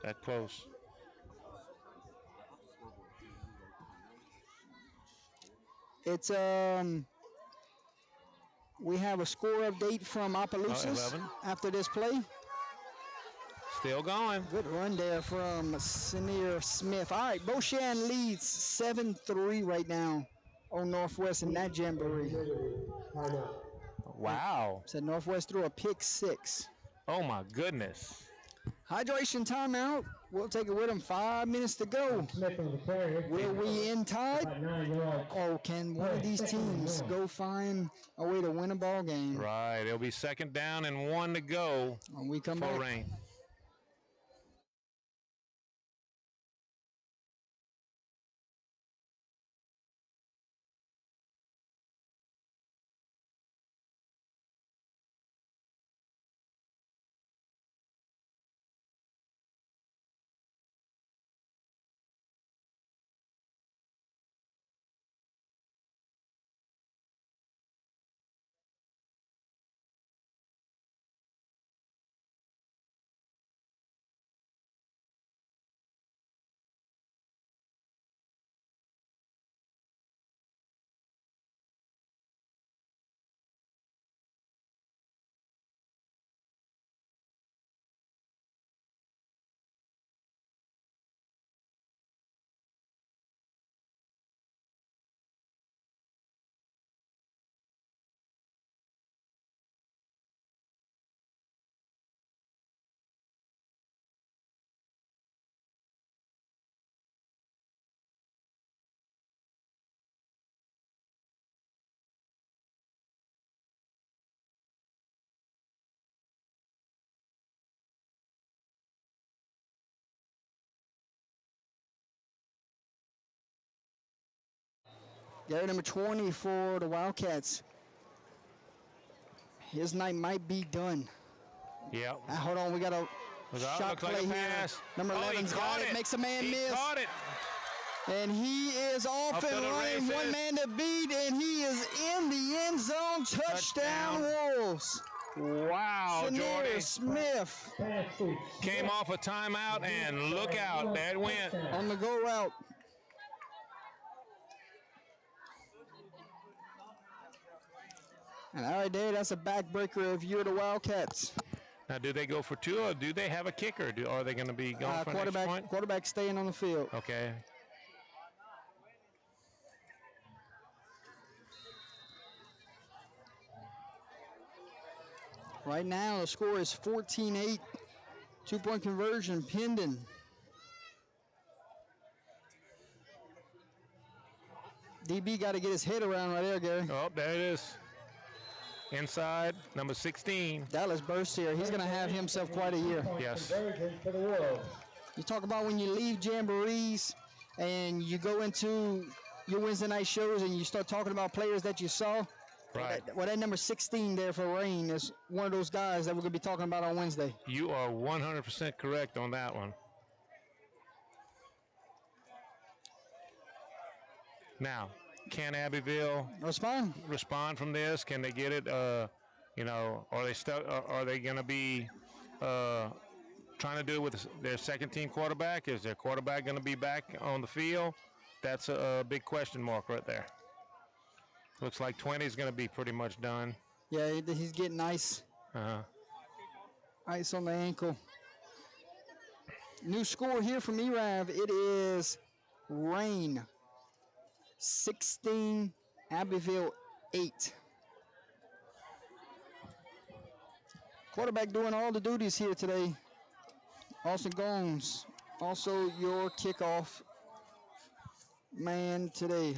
that close. It's we have a score update from Opelousas after this play. Still going. Good run there from Senior Smith. All right, Beauchamp leads 7-3 right now on Northwest in that Jamboree. Wow. So Northwest threw a pick 6. Oh my goodness. Hydration timeout. We'll take it with them. 5 minutes to go. Will we end tied? Or can one of these teams go find a way to win a ball game? Right. It'll be second down and 1 to go when we come for back. Rayne. Gary number 20 for the Wildcats. His night might be done. Yep. Hold on, we got a shot play like a here. Pass. Number 11's got it. Makes a man miss. He caught it. And he is off and running. One man to beat, and he is in the end zone. Touchdown Wolves. Wow, Jordy. Smith came off a timeout, and look out. There it went. On the go route. And all right, there, that's a backbreaker if you're the Wildcats. Now, do they go for 2, or do they have a kicker? Are they going to be going for an extra point? Quarterback staying on the field. Okay. Right now, the score is 14-8. 2-point conversion pending. DB got to get his head around right there, Gary. Oh, there it is. Inside, number 16. Dallas Berser. He's going to have himself quite a year. Yes. You talk about when you leave Jamborees and you go into your Wednesday night shows and you start talking about players that you saw. Right. Well, that number 16 there for Rayne is one of those guys that we're going to be talking about on Wednesday. You are 100% correct on that one. Now, can Abbeville respond from this? Can they get it? You know, are they stuck? Are they going to be trying to do it with their second-team quarterback? Is their quarterback going to be back on the field? That's a big question mark right there. Looks like 20 is going to be pretty much done. Yeah, he's getting ice. Ice on the ankle. New score here from ERAV. It is Rayne 16, Abbeville 8. Quarterback doing all the duties here today. Austin Gomes, also your kickoff man today.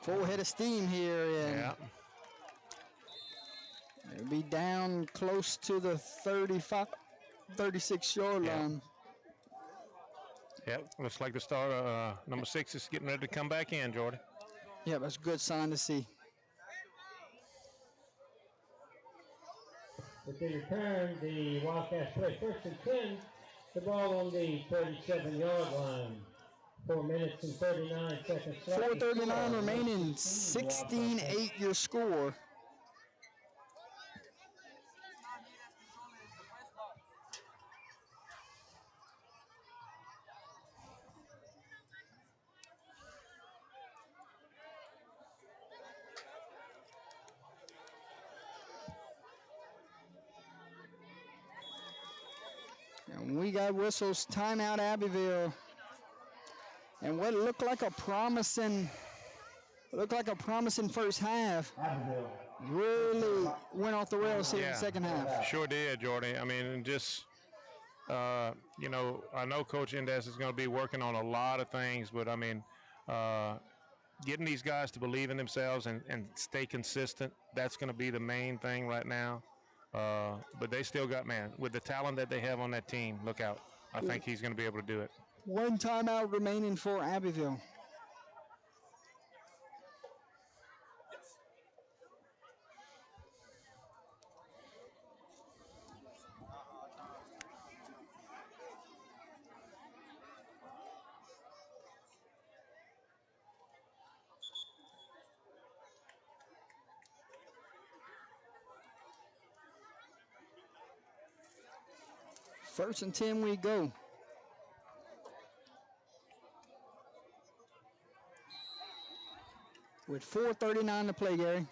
Full head of steam here. And it'll be down close to the 35, 36-yard line. Yep, looks like the starter, number 6 is getting ready to come back in, Jordy. Yeah, that's a good sign to see. With the return, the Wildcats play 1st and 10. The ball on the 37-yard line. 4 minutes and 39 seconds. 4:39 remaining. 16-8 your score. And we got whistles. Timeout, Abbeville. And what looked like a promising first half really went off the rails here in the second half. Sure did, Jordy. I mean, just, you know, I know Coach Indes is going to be working on a lot of things, but I mean, getting these guys to believe in themselves and stay consistent, that's going to be the main thing right now. But they still got, man, with the talent that they have on that team, look out. I think he's going to be able to do it. One timeout remaining for Abbeville. First and 10 we go. With 4:39 to play, Gary.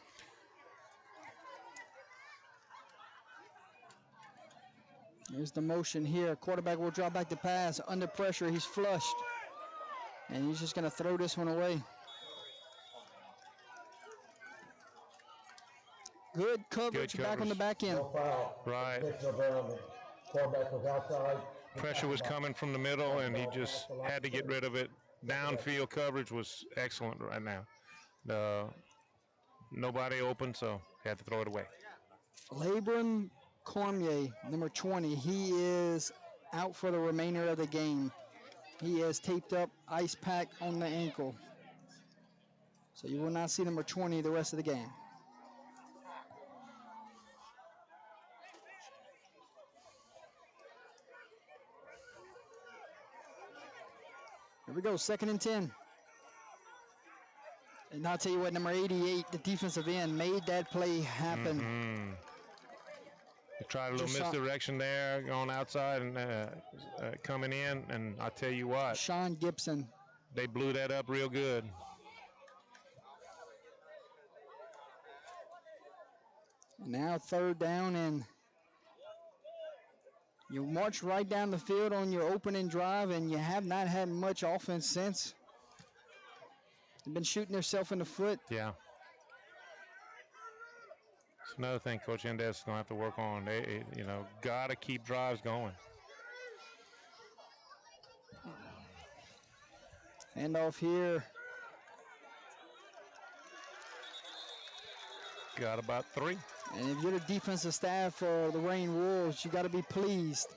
Here's the motion here. Quarterback will drop back to pass. Under pressure, he's flushed. And he's just going to throw this one away. Good coverage back on the back end. Right. Quarterback was outside. Pressure was coming from the middle, and he just had to get rid of it. Downfield coverage was excellent right now. Nobody open, so he had to throw it away. Labron Cormier, number 20, he is out for the remainder of the game. He has taped up ice pack on the ankle. So you will not see number 20 the rest of the game. Here we go, 2nd and 10. And I'll tell you what, number 88, the defensive end, made that play happen. They tried a little misdirection there, going outside and coming in, and I tell you what. Sean Gibson. They blew that up real good. Now 3rd down, and you march right down the field on your opening drive, and you have not had much offense since. They've been shooting themselves in the foot. Yeah. It's another thing Coach Indes is going to have to work on. They, you know, got to keep drives going. Hand off here. Got about 3. And if you're the defensive staff for the Rayne Wolves, you got to be pleased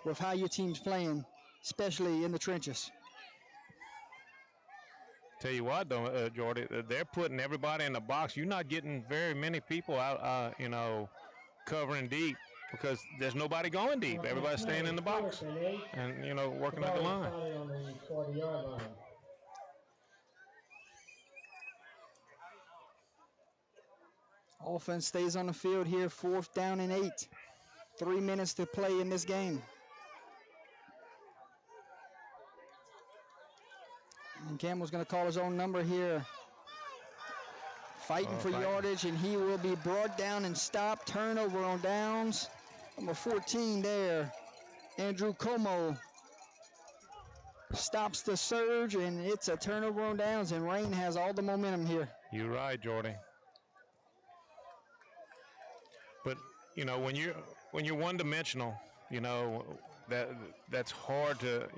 with how your team's playing, especially in the trenches. Tell you what, though, Jordy, they're putting everybody in the box. You're not getting very many people out, you know, covering deep because there's nobody going deep. Everybody's staying in the box and, you know, working at the line. Offense stays on the field here, 4th down and 8. 3 minutes to play in this game. And Campbell's going to call his own number here. Fighting for yardage, and he will be brought down and stopped. Turnover on downs. Number 14 there, Andrew Como, stops the surge, and it's a turnover on downs, and Rayne has all the momentum here. You're right, Jordy. But when you're one-dimensional, that's hard to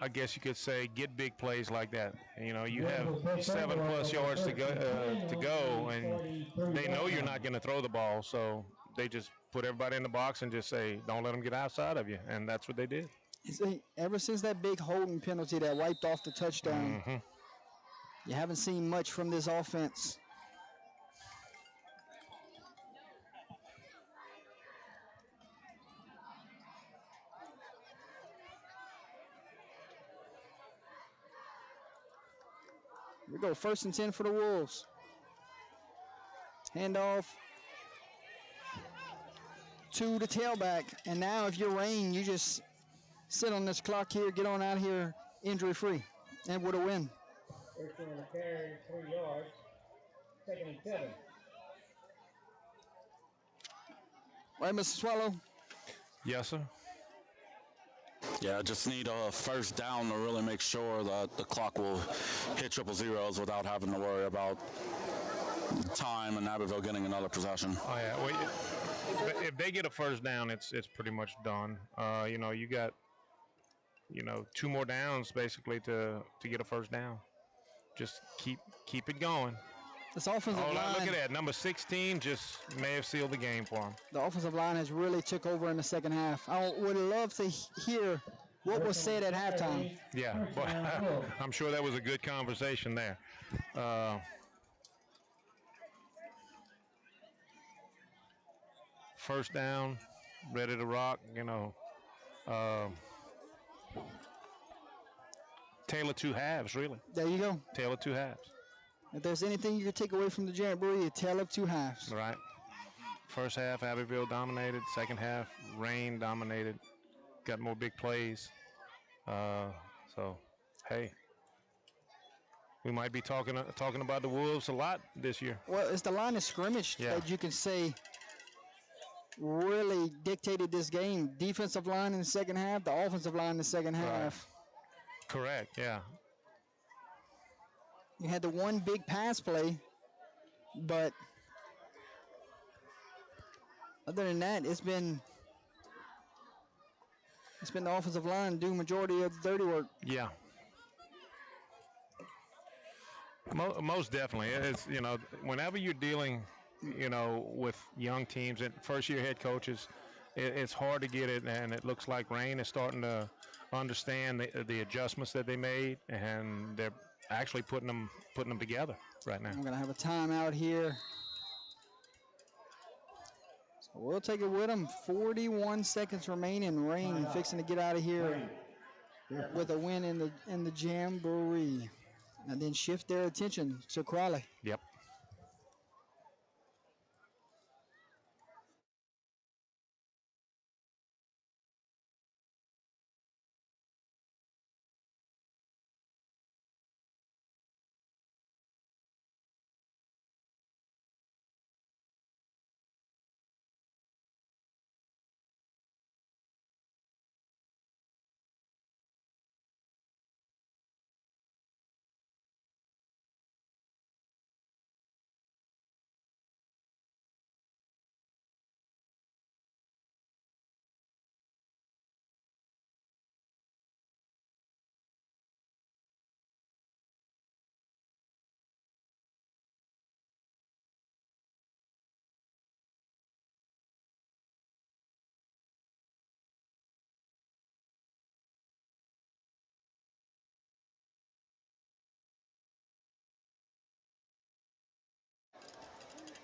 I guess you could say get big plays like that. You have 7+ yards to go, and they know you're not going to throw the ball, so they just put everybody in the box and just say, don't let them get outside of you, and that's what they did. See, ever since that big holding penalty that wiped off the touchdown, you haven't seen much from this offense. We go 1st and 10 for the Wolves. Handoff to the tailback. And now if you're Rayne, you just sit on this clock here, get on out here injury-free, and with a win. First on the carry, 3 yards. 2nd and 7. Right, Mr. Swallow? Yes, sir. Yeah, just need a first down to really make sure that the clock will hit 000s without having to worry about time and Abbeville getting another possession. Oh yeah, well, if they get a first down, it's pretty much done. You got 2 more downs basically to get a first down. Just keep it going. This offensive line. Look at that, number 16 just may have sealed the game for him. The offensive line has really took over in the second half. I would love to hear what was said at halftime. Yeah, but I'm sure that was a good conversation there. First down, ready to rock, Taylor 2 halves, really. There you go. Taylor 2 halves. If there's anything you could take away from the Jamboree, a tale of 2 halves. Right. First half, Abbeville dominated. Second half, Rayne dominated. Got more big plays. So, hey, we might be talking about the Wolves a lot this year. Well, it's the line of scrimmage that you can say really dictated this game. Defensive line in the second half, the offensive line in the second half. Correct, yeah. You had the one big pass play, but other than that, it's been the offensive line doing majority of the dirty work. Yeah. Most definitely. It's, whenever you're dealing, with young teams and first-year head coaches, it's hard to get it, and it looks like Rayne is starting to understand the adjustments that they made, and they're actually putting them together right now. I'm going to have a timeout here. So we'll take it with them. 41 seconds remaining. Rayne fixing to get out of here with a win in the Jamboree. And then shift their attention to Crawley. Yep.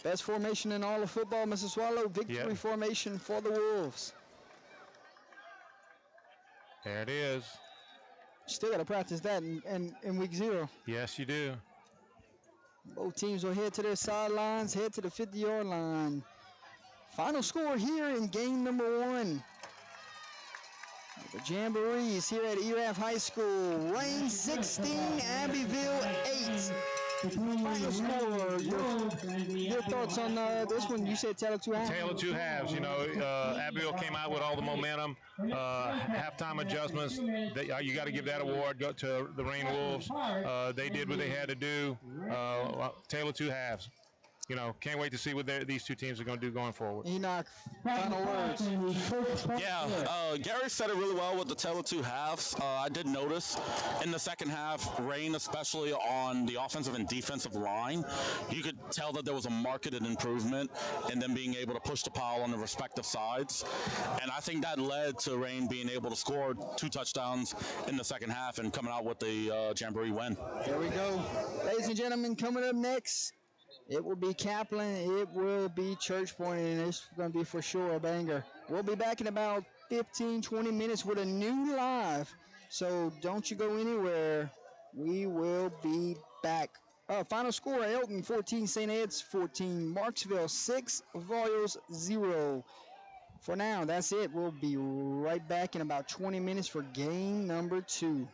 Best formation in all of football, Mr. Swallow. Victory formation for the Wolves. There it is. Still got to practice that in week 0. Yes, you do. Both teams will head to their sidelines, head to the 50-yard line. Final score here in game number 1. The Jamboree is here at ERAF High School. Rayne 16, Abbeville 8. Final score, your thoughts on this one? You said Taylor 2 halves? Taylor 2 halves. Abbeville came out with all the momentum. Halftime adjustments. You got to give that award to the Rayne Wolves. They did what they had to do. Taylor 2 halves. can't wait to see what these two teams are going to do going forward. Enoch, final words. Yeah, Gary said it really well with the tale of two halves. I did notice in the second half, Rayne, especially on the offensive and defensive line, you could tell that there was a marked improvement in them being able to push the pile on the respective sides. And I think that led to Rayne being able to score 2 touchdowns in the second half and coming out with the Jamboree win. There we go. Ladies and gentlemen, coming up next, it will be Kaplan, it will be Church Point, and it's going to be for sure a banger. We'll be back in about 15, 20 minutes with a new live, so don't you go anywhere. We will be back. Final score, Elton 14, St. Ed's 14, Marksville 6, Voiles 0. For now, that's it. We'll be right back in about 20 minutes for game number 2.